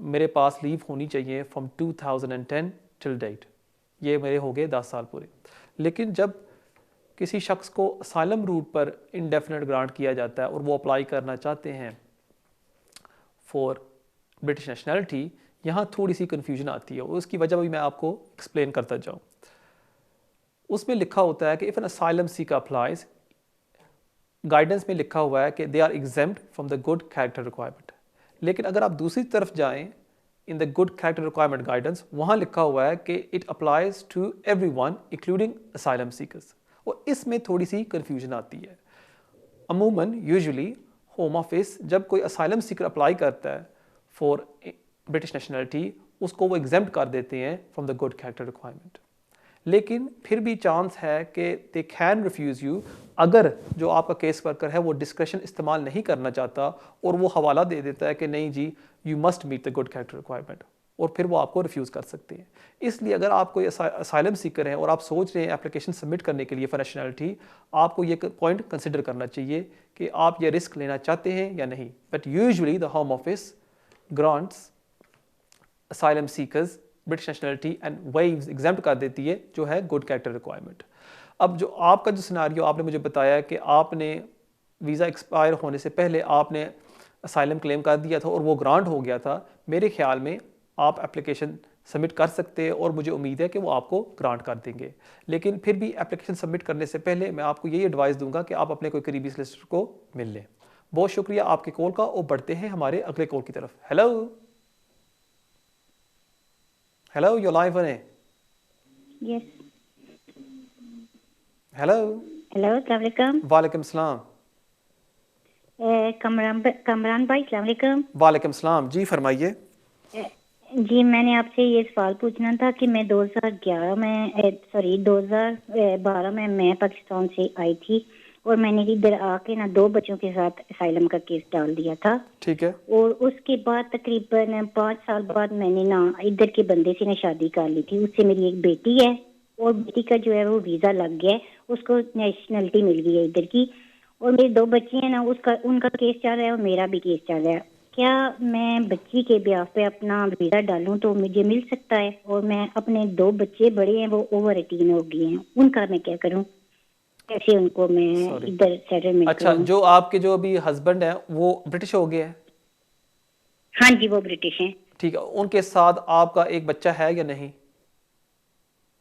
मेरे पास लीव होनी चाहिए फ्रॉम 2010 टिल डेट, ये मेरे हो गए 10 साल पूरे। लेकिन जब किसी शख्स को असाइलम रूट पर इंडेफिनेट ग्रांट किया जाता है और वो अप्लाई करना चाहते हैं फॉर ब्रिटिश नेशनलिटी, यहाँ थोड़ी सी कन्फ्यूजन आती है और उसकी वजह भी मैं आपको एक्सप्लेन करता जाऊँ। उसमें लिखा होता है कि if an asylum seeker applies, guidance में लिखा हुआ है कि they are exempt from the good character requirement. लेकिन अगर आप दूसरी तरफ जाएं, in the good character requirement guidance, वहाँ लिखा हुआ है कि it applies to everyone including asylum seekers, और इसमें थोड़ी सी कन्फ्यूजन आती है। अमूमन यूजुअली होम ऑफिस जब कोई असाइलम सीकर अप्लाई करता है फॉर ब्रिटिश नेशनलिटी, उसको वो एग्जेम्प्ट कर देते हैं from the good character requirement. लेकिन फिर भी चांस है कि दे कैन रिफ्यूज़ यू, अगर जो आपका केस वर्कर है वो डिस्क्रेशन इस्तेमाल नहीं करना चाहता और वो हवाला दे देता है कि नहीं जी, you must meet the good character requirement, और फिर वो आपको रिफ्यूज़ कर सकते हैं। इसलिए अगर आप कोई असाइलम सीकर हैं और आप सोच रहे हैं एप्लीकेशन सबमिट करने के लिए फॉर नेशनलिटी, आपको ये पॉइंट कंसिडर करना चाहिए कि आप ये रिस्क लेना चाहते हैं या नहीं। But usually the home office grants asylum seekers British nationality and waves exempt कर देती है, जो है गुड कैरेक्टर रिक्वायरमेंट। अब जो आपका जो सिनारियो आपने मुझे बताया कि आपने वीज़ा एक्सपायर होने से पहले आपने असाइलम क्लेम कर दिया था और वो ग्रांट हो गया था, मेरे ख्याल में आप एप्लीकेशन सबमिट कर सकते हैं और मुझे उम्मीद है कि वो आपको ग्रांट कर देंगे। लेकिन फिर भी एप्लीकेशन सबमिट करने से पहले मैं आपको यही एडवाइस दूंगा कि आप अपने कोई करीबी सॉलिसिटर को मिल लें। बहुत शुक्रिया आपके कॉल का और बढ़ते हैं हमारे अगले कॉल की तरफ। Hello hello, you live on air. Yes. Hello hello, अस्सलाम वालेकुम। वालेकुम सलाम। कमरान भाई, अस्सलाम वालेकुम। वालेकुम सलाम, जी फरमाइए। जी, मैंने आपसे ये सवाल पूछना था कि मैं 2012 में मैं पाकिस्तान से आई थी और मैंने इधर आके ना 2 बच्चों के साथ असाइलम का केस डाल दिया था। ठीक है। और उसके बाद तकरीबन 5 साल बाद मैंने ना इधर के बंदे से ना शादी कर ली थी। उससे मेरी एक बेटी है और बेटी का जो है वो वीजा लग गया है, उसको नेशनलिटी मिल गई है इधर की। और मेरे 2 बच्चे हैं ना, उनका केस चल रहा है और मेरा भी केस चल रहा है। क्या मैं बच्ची के ब्याह पे अपना वीजा डालूं तो मुझे मिल सकता है? और मैं अपने 2 बच्चे बड़े हैं, वो ओवर 18 हो गए हैं, उनका मैं क्या करूं? कैसे उनको मैं इधर सेटलमेंट अच्छा, करूं? जो आपके जो अभी हस्बैंड है वो ब्रिटिश हो गए हैं? हाँ जी, वो ब्रिटिश हैं। ठीक है, उनके साथ आपका एक बच्चा है या नहीं?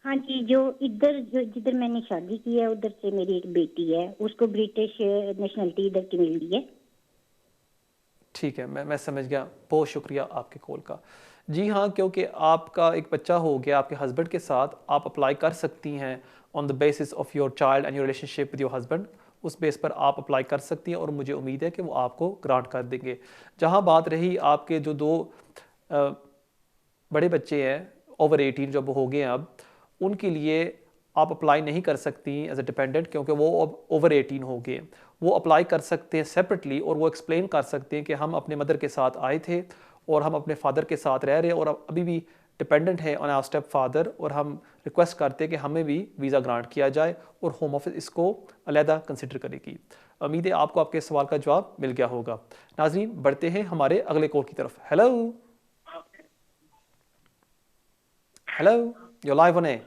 हाँ जी, जिधर मैंने शादी की है उधर से मेरी एक बेटी है, उसको ब्रिटिश नेशनलिटी इधर की मिल गई है। ठीक है, मैं समझ गया। बहुत शुक्रिया आपके कॉल का। जी हाँ, क्योंकि आपका एक बच्चा हो गया आपके हस्बैंड के साथ, आप अप्लाई कर सकती हैं on the basis of your child and your relationship with your husband. उस बेस पर आप अप्लाई कर सकती हैं और मुझे उम्मीद है कि वो आपको ग्रांट कर देंगे। जहाँ बात रही आपके जो 2 बड़े बच्चे हैं ओवर 18 जब हो गए हैं अब, उनके लिए आप अप्लाई नहीं कर सकती एज ए डिपेंडेंट क्योंकि वो अब ओवर 18 हो गए। वो अप्लाई कर सकते हैं सेपरेटली और वो एक्सप्लेन कर सकते हैं कि हम अपने मदर के साथ आए थे और हम अपने फादर के साथ रह रहे हैं और अभी भी डिपेंडेंट है ऑन आवर स्टेप फादर, और हम रिक्वेस्ट करते हैं कि हमें भी वीज़ा ग्रांट किया जाए और होम ऑफिस इसको अलहदा कंसिडर करेगी। उम्मीद है आपको आपके सवाल का जवाब मिल गया होगा। नाज़रीन, बढ़ते हैं हमारे अगले कॉल की तरफ। Hello hello, you live on air.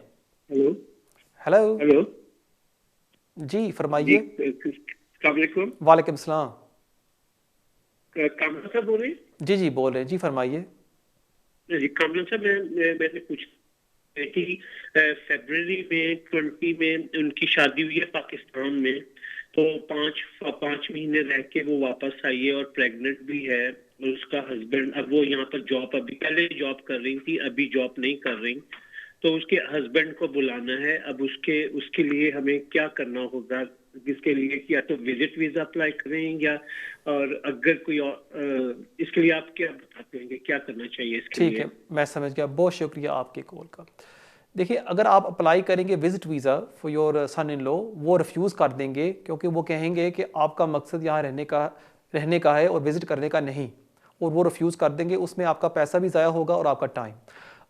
Hello hello hello, जी फरमाइए। वालेकुम सलाम। कामरान साहब बोल रहे हैं? जी बोल रहे हैं, जी फरमाइए। जी कामरान साहब, मैंने पूछा कि फरवरी में 20 में उनकी शादी हुई है पाकिस्तान में, तो 5 महीने रह के वो वापस आई है और प्रेग्नेंट भी है। उसका हस्बैंड, अब वो यहाँ पर जॉब, अभी पहले जॉब कर रही थी, अभी जॉब नहीं कर रही, तो उसके हस्बैंड को बुलाना है। अब उसके लिए हमें क्या करना होगा? जिसके लिए या तो विजिट वीजा अप्लाई करें या, और अगर कोई और, इसके लिए आप क्या बताते हैं कि क्या करना चाहिए इसके लिए? ठीक है, मैं समझ गया। बहुत शुक्रिया आपके कॉल का। देखिए, अगर आप अप्लाई करेंगे visit visa for your son in law, वो रिफ्यूज़ कर देंगे क्योंकि वो कहेंगे कि आपका मकसद यहाँ रहने का है और विजिट करने का नहीं, और वो रिफ्यूज़ कर देंगे। उसमें आपका पैसा भी ज़ाया होगा और आपका टाइम।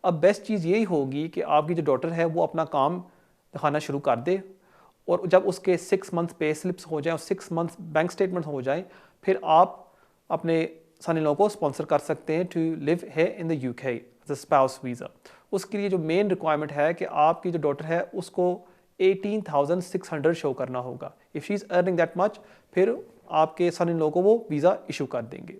अब बेस्ट चीज़ यही होगी कि आपकी जो डॉटर है वो अपना काम दिखाना शुरू कर दे, और जब उसके 6 मंथ पे स्लिप्स हो जाए और 6 मंथ बैंक स्टेटमेंट हो जाए, फिर आप अपने सन इन लॉ को स्पॉन्सर कर सकते हैं टू लिव है in the UK as a spouse visa. उसके लिए जो मेन रिक्वायरमेंट है कि आपकी जो डॉटर है उसको 18,600 शो करना होगा। If she is earning that much, फिर आपके सन इन लॉ को वो वीज़ा इशू कर देंगे।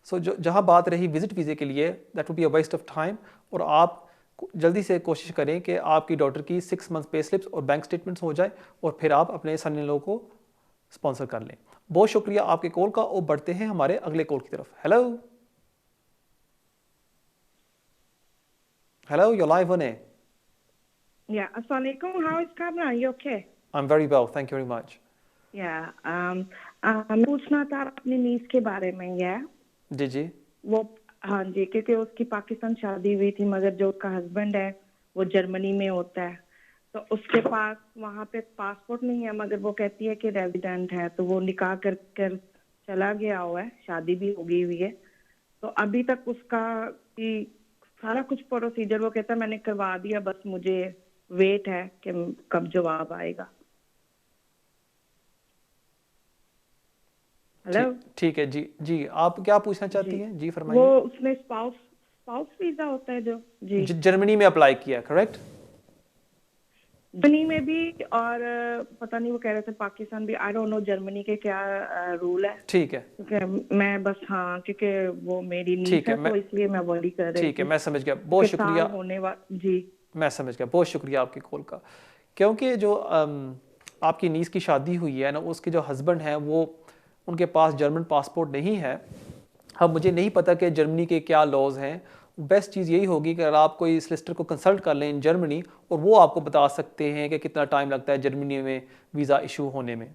सो जहाँ बात रही विजिट वीज़े के लिए, that would be a waste of time, और आप जल्दी से कोशिश करें कि आपकी डॉटर की 6 मंथ पे स्लिप्स और बैंक स्टेटमेंट्स हो जाए और फिर आप अपने सन इन लॉ को स्पॉन्सर कर लें। बहुत शुक्रिया आपके कॉल का, और बढ़ते हैं हमारे अगले कॉल की तरफ। Hello hello, you're live on air. Yeah, Assalamualaikum. How is Kamran? You okay? I'm very well, thank you very much. Yeah, मैं पूछना था अपनी नीस के बारे में। जी वो, हाँ जी, क्योंकि उसकी पाकिस्तान शादी हुई थी, मगर जो उसका हस्बैंड है वो जर्मनी में होता है, तो उसके पास वहाँ पे पासपोर्ट नहीं है, मगर वो कहती है कि रेजिडेंट है, तो वो निकाह कर चला गया हुआ है, शादी भी हो गई हुई है। तो अभी तक उसका सारा कुछ प्रोसीजर वो कहता है मैंने करवा दिया, बस मुझे वेट है कि कब जवाब आएगा। हेलो, ठीक है जी आप क्या पूछना चाहती हैं? जी फरमाइए। वो उसने स्पाउस वीजा होता है जो, जी जर्मनी में अप्लाई किया, करेक्ट? जर्मनी में भी और पता नहीं वो कह रहे थे पाकिस्तान भी, आई डोंट नो जर्मनी के क्या रूल है। ठीक है, क्योंकि मैं बस हाँ, क्योंकि वो मेरी नीस ठीक है, है तो इसलिए मैं वही कर रही ठीक है, थी मैं समझ गया, बहुत कि साल शुक्रिया। होने जी मैं समझ गया, बहुत शुक्रिया आपकी कॉल का। क्योंकि जो आपकी नीस की शादी हुई है ना, उसके जो हस्बैंड हैं वो उनके पास जर्मन पासपोर्ट नहीं है। अब मुझे नहीं पता कि जर्मनी के क्या लॉज हैं। बेस्ट चीज़ यही होगी कि अगर आप कोई सॉलिसिटर को कंसल्ट कर लें इन जर्मनी, और वो आपको बता सकते हैं कि कितना टाइम लगता है जर्मनी में वीज़ा इशू होने में।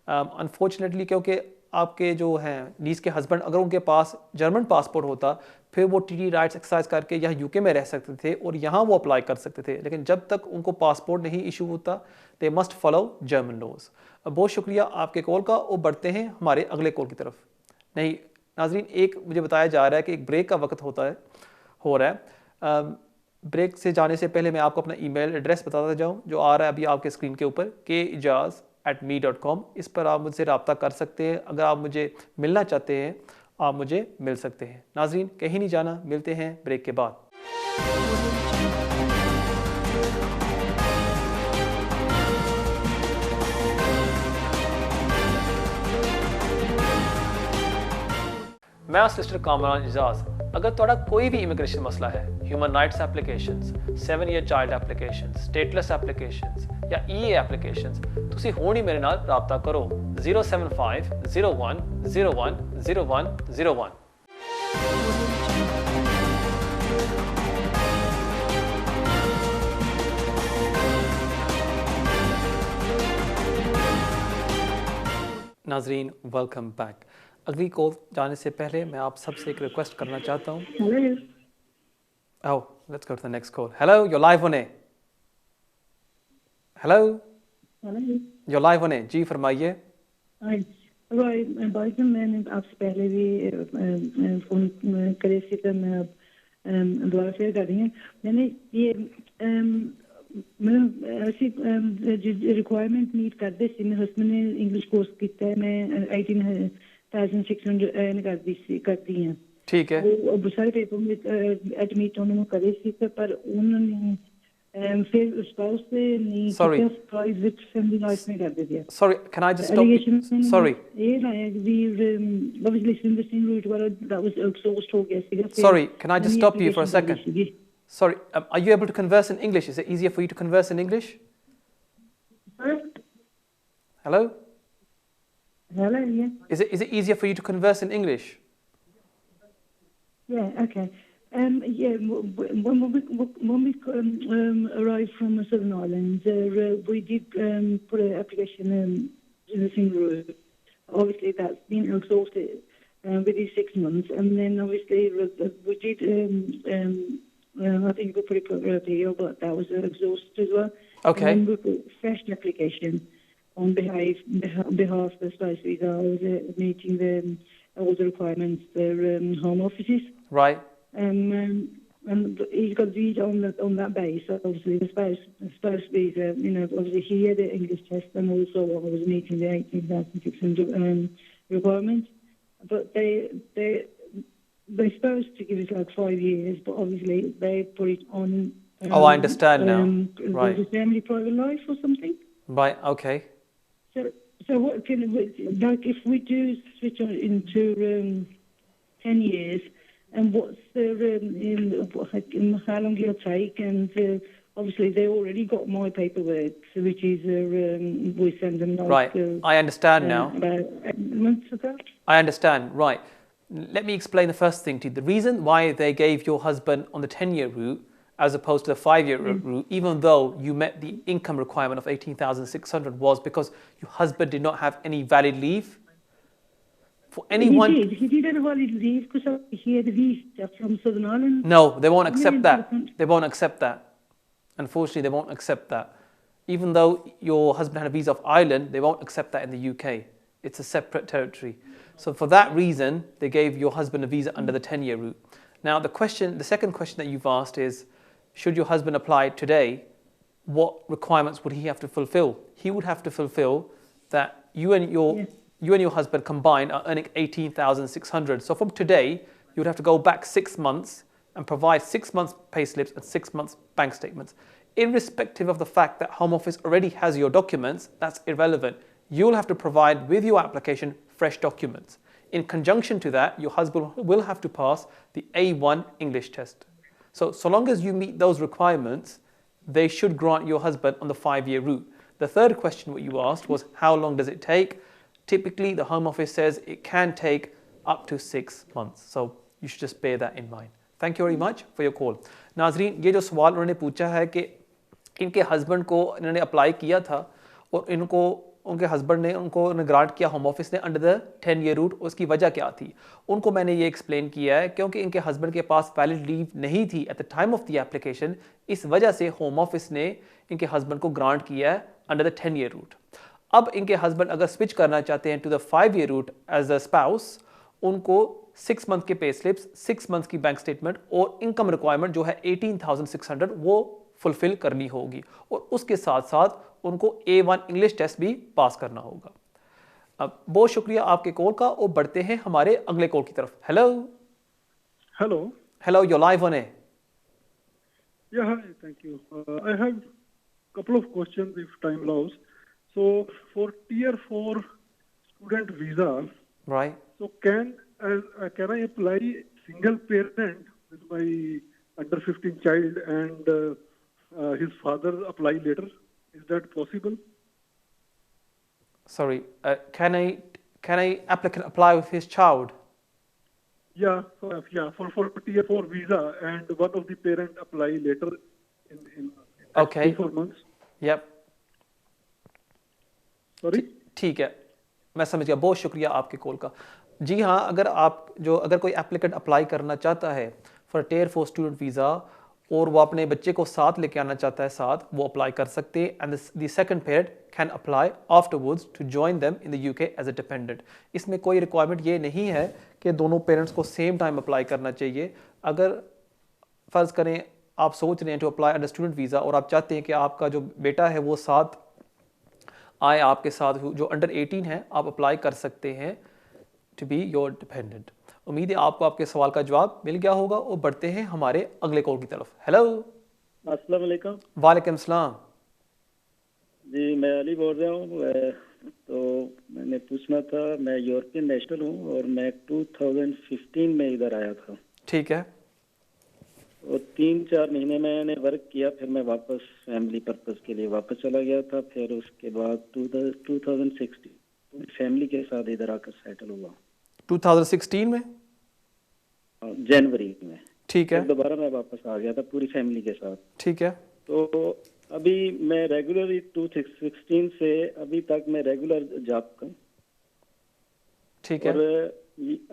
अनफॉर्चुनेटली क्योंकि आपके जो हैं नीस के हस्बैंड, अगर उनके पास जर्मन पासपोर्ट होता फिर वो टीटी राइट्स एक्सरसाइज करके यहाँ यूके में रह सकते थे और यहाँ वो अप्लाई कर सकते थे, लेकिन जब तक उनको पासपोर्ट नहीं इशू होता they must follow German laws. बहुत शुक्रिया आपके कॉल का, और बढ़ते हैं हमारे अगले कॉल की तरफ। नहीं नाजरीन, एक मुझे बताया जा रहा है कि एक ब्रेक का वक्त हो रहा है। ब्रेक से जाने से पहले मैं आपको अपना ईमेल एड्रेस बताता जाऊँ जो आ रहा है अभी आपके स्क्रीन के ऊपर, kejaz@me.com। इस पर आप मुझसे रब्ता कर सकते हैं। अगर आप मुझे मिलना चाहते हैं आप मुझे मिल सकते हैं। नाजरीन कहीं नहीं जाना, मिलते हैं ब्रेक के बाद। मैं सिस्टर कामरान इजाज। अगर तुहाडा कोई भी इमिग्रेशन मसला है, human rights applications, 7 year child applications, stateless applications या EA एप्लीकेशंस, तुसी हुण ही मेरे नाल राब्ता करो 075 01 01 01 01। नाजरीन वेलकम बैक। अगली कॉल जाने से पहले मैं आप सबसे एक रिक्वेस्ट करना चाहता हूँ। Oh, let's go to the next call. Hello, you're live on air. Hello, you're live on air. जी फरमाइए। भाईजान मैंने आपसे पहले भी फोन करे थे तो मैं अब दोबारा शेयर कर रही हूँ। मैंने ये मैं ऐसी रिक्वायरमेंट मीट करते थे। मेरे हस्बैंड ने इंग्लिश कोर्स किया है, मैं 18,600 अर्न करती हैं। ठीक है, वो सारे पेपर में एडमिट उन्होंने करे थे पर उन्होंने फिर स्पाउस से नहीं किया, प्राइवेट फैमिली लाइफ में कर दिया। Sorry, can I just stop you? Sorry. ये ना we obviously investing route वाला that was exhaust हो गया सीधा। Sorry, can I just stop you for a second? Sorry, are you able to converse in English? Is it easier for you to converse in English? Hello? Hello, yeah. Is it easier for you to converse in English? Yeah, okay. Yeah, when we arrived from the Southern Islands, we did put an application in the single route. Obviously, that's been exhausted within 6 months, and then obviously we did. I think we put it for appeal, but that was exhausted as well. Okay. And then we put fresh application on behalf of the spouse visa. I was meeting all the requirements, the home offices. Right. And he's got visa on that base. Obviously, the spouse visa. You know, obviously he had the English test, and also I was meeting the 18,600 requirements. But they're supposed to give us like 5 years, but obviously they put it on. Oh, I understand now. Right. Was it family private life or something? Right. Okay. So what can we, like if we do switch on into 10 years, and what's the how long it'll take? And obviously they already got my paperwork, so which is we send them like, right. I understand now. About 8 months ago. I understand. Right. Let me explain the first thing to you. The reason why they gave your husband on the 10-year route as opposed to the 5-year route, even though you met the income requirement of 18,600, was because your husband did not have any valid leave. For anyone, he did have a valid leave because he had a visa from Southern Ireland. No, they won't accept that. They won't accept that. Unfortunately, they won't accept that. Even though your husband had a visa of Ireland, they won't accept that in the UK. It's a separate territory. So for that reason, they gave your husband a visa under the 10-year route. Now, the second question that you've asked is, should your husband apply today, what requirements would he have to fulfill? He would have to fulfill that you and your husband combined are earning 18,600. So from today, you would have to go back 6 months and provide 6 months pay slips and 6 months bank statements. Irrespective of the fact that Home Office already has your documents, that's irrelevant. You'll have to provide with your application fresh documents. In conjunction to that, your husband will have to pass the A1 English test. So long as you meet those requirements, they should grant your husband on the 5-year route. The third question what you asked was how long does it take? Typically, the Home Office says it can take up to 6 months. So you should just bear that in mind. Thank you very much for your call. नाज़रीन, ये जो सवाल उन्होंने पूछा है कि इनके husband को इन्होंने अप्लाई किया था और उनके हस्बैंड ने उनको ग्रांट किया होम ऑफिस ने अंडर द 10-year रूट, उसकी वजह क्या थी? उनको मैंने ये एक्सप्लेन किया है क्योंकि इनके हस्बैंड के पास वैलिड लीव नहीं थी at the time of the application, इस वजह से होम ऑफिस ने इनके हस्बैंड को ग्रांट किया है अंडर द 10-year रूट। अब इनके हस्बैंड अगर स्विच करना चाहते हैं to the 5-year route as a spouse, उनको 6 मंथ के पे स्लिप्स, 6 मंथ की बैंक स्टेटमेंट और इनकम रिक्वायरमेंट जो है 18,600 वो फुलफिल करनी होगी और उसके साथ साथ उनको A1 इंग्लिश टेस्ट भी पास करना होगा। अब बहुत शुक्रिया आपके कॉल का और बढ़ते हैं हमारे अगले कॉल की तरफ। Hello hello, you live on air. Yeah, hi, thank you. I have a couple of questions if time allows. So for tier 4 student visa, right? So can I apply single parent with my under 15 child and his father apply later? Is that possible? Sorry, can a applicant apply with his child? Yeah, for tier 4 visa and one of the parent apply later in okay 4 months. Yep. Sorry. ठीक है, मैं समझ गया। बहुत शुक्रिया आपके call का। जी हाँ, अगर कोई एप्लीकेंट अप्लाई करना चाहता है फॉर टियर 4 स्टूडेंट वीज़ा और वो अपने बच्चे को साथ लेके आना चाहता है साथ, वो अप्लाई कर सकते हैं and the second parent can apply afterwards to join them in the UK as a dependent. इसमें कोई रिक्वायरमेंट ये नहीं है कि दोनों पेरेंट्स को सेम टाइम अप्लाई करना चाहिए। अगर फ़र्ज़ करें आप सोच रहे हैं to apply under student visa और आप चाहते हैं कि आपका जो बेटा है वो साथ आए आपके साथ, जो अंडर 18 है, आप अप्लाई कर सकते हैं टू बी योर डिपेंडेंट। उम्मीद है आपको आपके सवाल का जवाब मिल गया होगा और बढ़ते हैं हमारे अगले कॉल की तरफ। हेलो, अस्सलाम वालेकुम। वालेकुम सलाम जी, मैं अली बोल रहा हूँ। तो मैंने पूछना था, मैं यूरोपियन नेशनल हूँ और मैं 2015 में इधर आया था। ठीक है। और 3-4 महीने मैंने वर्क किया, फिर मैं वापस फैमिली पर्पस के लिए वापस चला गया था। फिर उसके बाद 2016 फैमिली के साथ इधर आकर सेटल हुआ। 2016 में? जनवरी में। ठीक है। दोबारा मैं वापस आ गया था पूरी फैमिली के साथ। ठीक है। तो अभी मैं रेगुलर 2016 से अभी तक मैं रेगुलर जॉब कर। ठीक है। और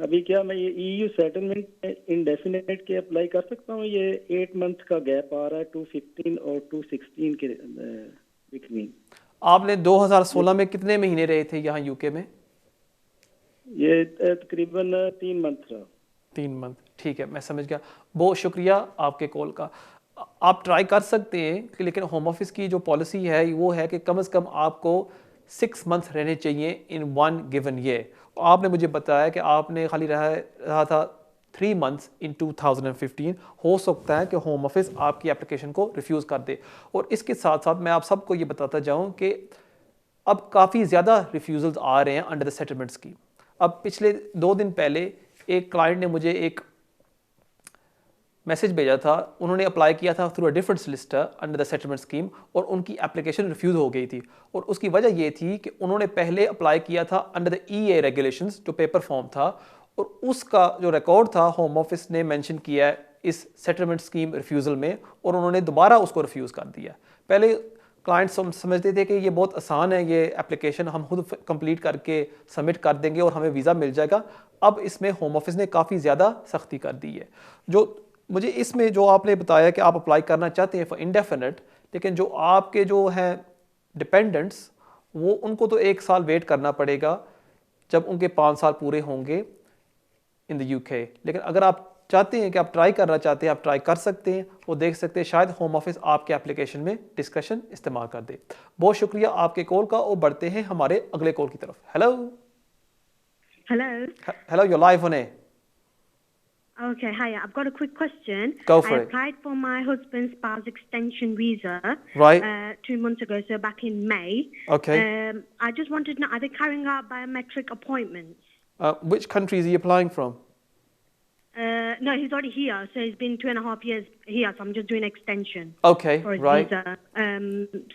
अभी क्या मैं ये EU सेटलमेंट इंडेफिनेट के अप्लाई कर सकता हूँ? ये 8 मंथ का गैप आ रहा है 2015 और 2016 के बिटवीन। आपने 2016 में कितने महीने रहे थे यहाँ यूके में? ये तकरीबन 3 मंथ रहा। 3 मंथ, ठीक है, मैं समझ गया। बहुत शुक्रिया आपके कॉल का। आप ट्राई कर सकते हैं, लेकिन होम ऑफिस की जो पॉलिसी है वो है कि कम से कम आपको 6 मंथ रहने चाहिए इन 1 गिवन ईयर। आपने मुझे बताया कि आपने खाली रहा था 3 मंथ्स इन 2015। हो सकता है कि होम ऑफिस आपकी एप्लीकेशन को रिफ्यूज़ कर दे। और इसके साथ साथ मैं आप सबको ये बताता जाऊँ कि अब काफ़ी ज़्यादा रिफ्यूज़ल्स आ रहे हैं अंडर द सेटलमेंट स्कीम। अब पिछले 2 दिन पहले एक क्लाइंट ने मुझे एक मैसेज भेजा था, उन्होंने अप्लाई किया था through a different solicitor under the settlement scheme और उनकी एप्लीकेशन रिफ्यूज़ हो गई थी। और उसकी वजह ये थी कि उन्होंने पहले अप्लाई किया था अंडर द EA रेगुलेशंस, जो पेपर फॉर्म था, और उसका जो रिकॉर्ड था होम ऑफिस ने मेंशन किया है इस सेटलमेंट स्कीम रिफ्यूज़ल में, और उन्होंने दोबारा उसको रिफ्यूज़ कर दिया। पहले क्लाइंट्स समझते थे कि ये बहुत आसान है, ये एप्लीकेशन हम खुद कंप्लीट करके सबमिट कर देंगे और हमें वीज़ा मिल जाएगा। अब इसमें होम ऑफिस ने काफ़ी ज़्यादा सख्ती कर दी है। जो मुझे इसमें जो आपने बताया कि आप अप्लाई करना चाहते हैं फॉर इंडेफिनिट, लेकिन जो आपके जो हैं डिपेंडेंट्स, वो उनको तो 1 साल वेट करना पड़ेगा जब उनके 5 साल पूरे होंगे इन द UK। लेकिन अगर आप चाहते हैं कि आप ट्राई करना चाहते हैं, आप ट्राई कर सकते हैं, वो देख सकते हैं शायद होम ऑफिस आपके एप्लीकेशन में डिस्कशन इस्तेमाल कर दे। बहुत शुक्रिया आपके कॉल का और बढ़ते हैं हमारे अगले कॉल की तरफ। Hello hello hello, you live on air. Okay, hi. I've got a quick question. Go for I it. applied for my husband's spouse extension visa Right. 2 months ago, so back in May. Okay. I just wanted to know, are they carrying out biometric appointments? Which country is he applying from? No, he's already here, so he's been 2.5 years here, so I'm just doing extension Okay, for his right. visa.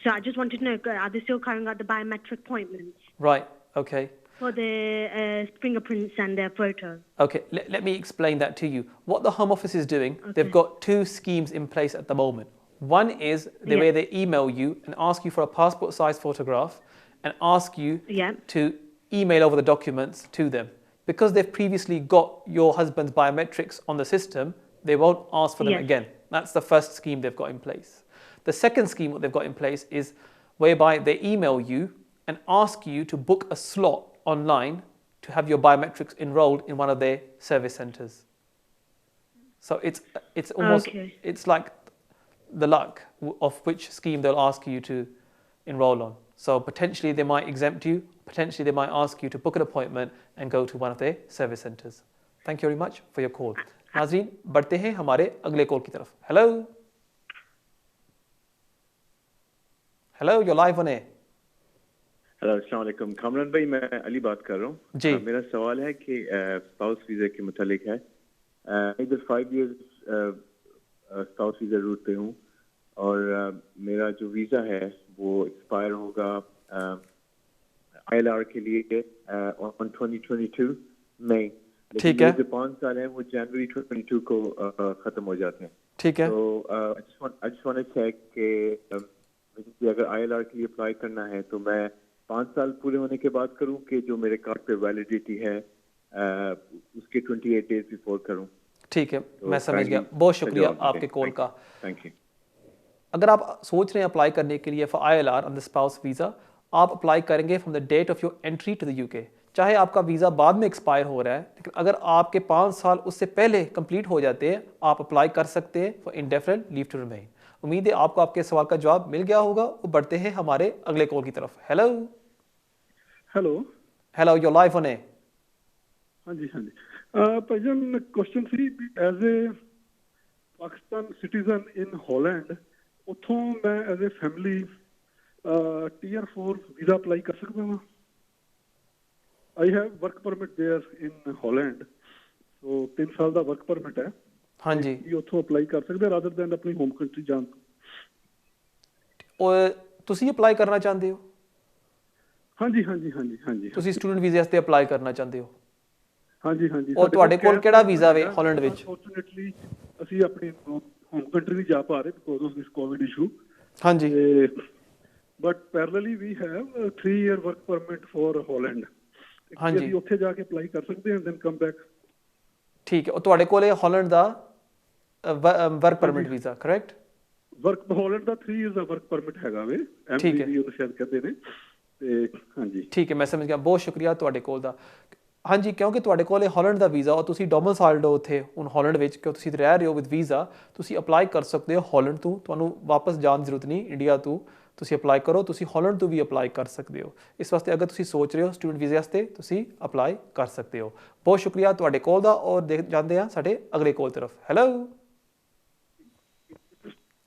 So I just wanted to know, are they still carrying out the biometric appointments Right, okay. for the fingerprints and their photos? Okay, let me explain that to you. What the Home Office is doing, they've got 2 schemes in place at the moment. One is the way they email you and ask you for a passport size photograph and ask you to email over the documents to them. Because they've previously got your husband's biometrics on the system, they won't ask for them again. That's the first scheme they've got in place. The second scheme what they've got in place is whereby they email you and ask you to book a slot online to have your biometrics enrolled in one of their service centers. So it's almost it's like the luck of which scheme they'll ask you to enroll on. So potentially they might exempt you, potentially they might ask you to book an appointment and go to one of their service centers. Thank you very much for your call. नाज़रीन बढ़ते हैं हमारे अगले call की तरफ. Hello. Hello, you're live on air. Hello अस्सलाम वालेकुम कामरान भाई मैं अली बात कर रहा हूँ जी मेरा सवाल है कि स्पाउस वीज़ा के मुतालिक है इधर 5 इयर्स स्पाउस वीज़ा रूट पे हूँ और मेरा जो वीज़ा है वो एक्सपायर होगा ILR के लिए ऑन 2022 मई ठीक है जो 5 साल है वो जनवरी 2022 को ख़त्म हो जाते हैं ठीक है तो I just want to check कि अगर ILR के लिए अप्लाई करना है तो मैं 5 साल पूरे होने के बाद करूं कि जो मेरे कार्ड पे वैलिडिटी है उसके 28 डेज बिफोर करूं ठीक है तो मैं समझ गया बहुत शुक्रिया आपके कॉल का थैंक यू अगर आप सोच रहे हैं अप्लाई करने के लिए for ILR on the spouse visa आप अप्लाई करेंगे from the date of your entry to the UK चाहे आपका वीज़ा बाद में एक्सपायर हो रहा है लेकिन अगर आपके 5 साल उससे पहले कंप्लीट हो जाते हैं आप अप्लाई कर सकते हैं for indefinite leave to remain उम्मीद है आपको आपके सवाल का जवाब मिल गया होगा वो बढ़ते हैं हमारे अगले कॉल की तरफ hello hello hello your live on air हाँ जी भाईजान question see as a Pakistan citizen in Holland उतों मैं as a family Tier 4 visa apply कर सकता हूँ I have work permit there in Holland so 3 साल ਦਾ वर्क परमिट है हाँ जी ये उतों अप्लाई कर सकते रादर दैन अपनी होम कंट्री जान और ਤੁਸੀਂ ਅਪਲਾਈ ਕਰਨਾ ਚਾਹੁੰਦੇ ਹੋ ਹਾਂਜੀ ਤੁਸੀਂ ਸਟੂਡੈਂਟ ਵੀਜ਼ੇ ਵਾਸਤੇ ਅਪਲਾਈ ਕਰਨਾ ਚਾਹੁੰਦੇ ਹੋ ਹਾਂਜੀ ਔਰ ਤੁਹਾਡੇ ਕੋਲ ਕਿਹੜਾ ਵੀਜ਼ਾ ਵੇ ਹਾਲੈਂਡ ਵਿੱਚ ਅਨਫੋਰਚੂਨੇਟਲੀ ਅਸੀਂ ਆਪਣੀ ਹੋਮ ਕੰਟਰੀ ਨਹੀਂ ਜਾ ਪਾ ਰਹੇ because of this COVID issue ਹਾਂਜੀ but parallelly we have 3 year work permit for Holland ਹਾਂਜੀ ਅਸੀਂ ਉੱਥੇ ਜਾ ਕੇ ਅਪਲਾਈ ਕਰ ਸਕਦੇ ਹਾਂ ਦੈਨ ਕਮ ਬੈਕ ਠੀਕ ਹੈ ਉਹ ਤੁਹਾਡੇ ਕੋਲ ਹਾਲੈਂਡ ਦਾ work permit visa correct work Holland ਦਾ 3 ਇਅਰਸ ਦਾ ਵਰਕ ਪਰਮਿਟ ਹੈਗਾ ਵੇ ਐਮਪੀਵੀ ਉਹ ਸ਼ਾਇਦ ਕਹਿੰਦੇ ਨੇ ਤੇ ਹਾਂਜੀ ਠੀਕ ਹੈ ਮੈਂ ਸਮਝ ਗਿਆ ਬਹੁਤ ਸ਼ੁਕਰੀਆ ਤੁਹਾਡੇ ਕੋਲ ਦਾ ਹਾਂਜੀ ਕਿਉਂਕਿ ਤੁਹਾਡੇ ਕੋਲ ਹਾਲੈਂਡ ਦਾ ਵੀਜ਼ਾ ਔਰ ਤੁਸੀਂ ਡੋਮਿਸਾਈਲਡ ਹੋ ਉੱਥੇ ਹੁਣ ਹਾਲੈਂਡ ਵਿੱਚ ਕਿਉਂ ਤੁਸੀਂ ਰਹਿ ਰਹੇ ਹੋ ਵਿਦ ਵੀਜ਼ਾ ਤੁਸੀਂ ਅਪਲਾਈ ਕਰ ਸਕਦੇ ਹੋ ਹਾਲੈਂਡ ਤੋਂ ਤੁਹਾਨੂੰ ਵਾਪਸ ਜਾਣ ਦੀ ਜ਼ਰੂਰਤ ਨਹੀਂ ਇੰਡੀਆ ਤੋਂ ਤੁਸੀਂ ਅਪਲਾਈ ਕਰੋ ਤੁਸੀਂ ਹਾਲੈਂਡ ਤੋਂ ਵੀ ਅਪਲਾਈ ਕਰ ਸਕਦੇ ਹੋ ਇਸ ਵਾਸਤੇ ਅਗਰ ਤੁਸੀਂ ਸੋਚ ਰਹੇ ਹੋ ਸਟੂਡੈਂਟ ਵੀਜ਼ੇ ਵਾਸਤੇ ਤੁਸੀਂ ਅਪਲਾਈ ਕਰ ਸਕਦੇ ਹੋ ਬਹੁਤ ਸ਼ੁਕਰੀਆ ਤੁਹਾਡੇ ਕੋਲ ਦਾ ਔਰ ਦੇਖ ਜਾਂਦੇ ਹਾਂ ਸਾਡੇ ਅਗਲੇ ਕੋਲ ਤਰਫ hello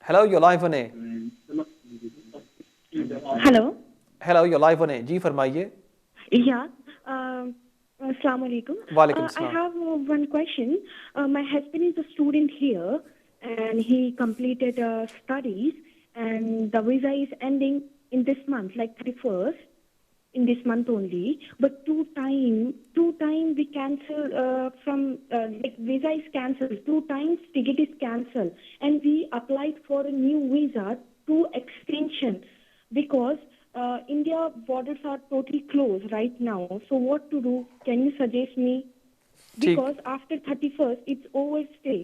hello you live on air hello you're live on air जी फरमाइए Assalamu alaikum. Walaikum assalam. I have one question. My husband is a student here and he completed studies and the visa is ending in this month, like 31st, in this month only. But two time we cancel from like visa is cancelled. 2 times ticket is cancelled and we applied for a new visa to extension because India borders are totally closed right now. So what to do? Can you suggest me? Because after 31st, it's overstay.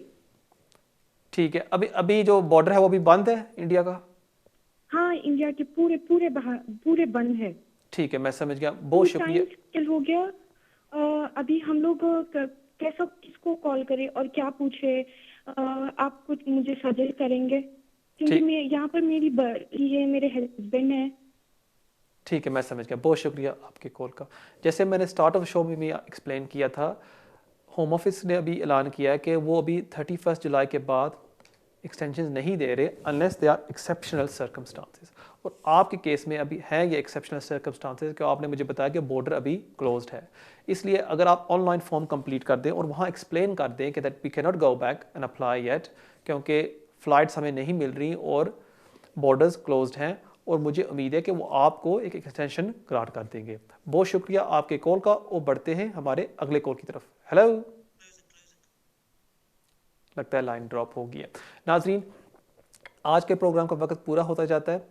ठीक है अभी जो border है वो भी बंद है India का हाँ इंडिया के पूरे बंद है ठीक है मैं समझ गया बहुत शुक्रिया हो गया अभी हम लोग कैसा किसको कॉल करें और क्या पूछे आप कुछ मुझे सजेस्ट करेंगे क्योंकि मैं यहाँ पर मेरे हस्बैंड है ठीक है मैं समझ गया बहुत शुक्रिया आपके कॉल का जैसे मैंने स्टार्ट ऑफ शो में भी एक्सप्लेन किया था होम ऑफिस ने अभी ऐलान किया है कि वो अभी 31 जुलाई के बाद एक्सटेंशन नहीं दे रहे unless they are exceptional circumstances. और आपके केस में अभी हैं ये एक्सेप्शनल सर्कमस्टांसेस कि आपने मुझे बताया कि बॉर्डर अभी क्लोज्ड है। इसलिए अगर आप ऑनलाइन फॉर्म कंप्लीट कर दें और वहाँ एक्सप्लेन कर दें कि that we can not go back and apply yet, क्योंकि फ़्लाइट्स हमें नहीं मिल रही और बॉर्डर्स क्लोज्ड हैं, और मुझे उम्मीद है कि वो आपको एक एक्सटेंशन ग्रांट कर देंगे। बहुत शुक्रिया आपके कॉल का, और बढ़ते हैं हमारे अगले कॉल की तरफ। हेलो, लगता है लाइन ड्रॉप हो गई है। नाजरीन, आज के प्रोग्राम का वक्त पूरा होता जाता है।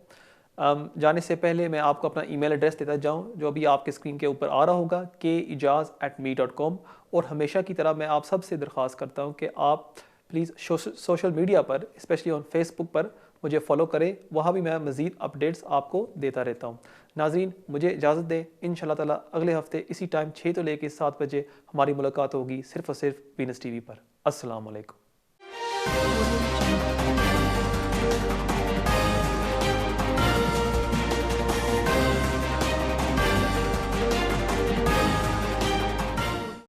जाने से पहले मैं आपको अपना ईमेल एड्रेस देता जाऊं जो अभी आपके स्क्रीन के ऊपर आ रहा होगा, keijaz@me.com। और हमेशा की तरह मैं आप सबसे दरख्वास्त करता हूं कि आप प्लीज़ सोशल मीडिया पर, स्पेशली ऑन फेसबुक पर मुझे फॉलो करें। वहाँ भी मैं मज़ीद अपडेट्स आपको देता रहता हूँ। नाज़रीन, मुझे इजाज़त दें। इंशाल्लाह ताला अगले हफ्ते इसी टाइम 6 तो लेकर 7 बजे हमारी मुलाकात होगी, सिर्फ़ और सिर्फ वीनस टीवी पर। अस्सलाम वालेकुम।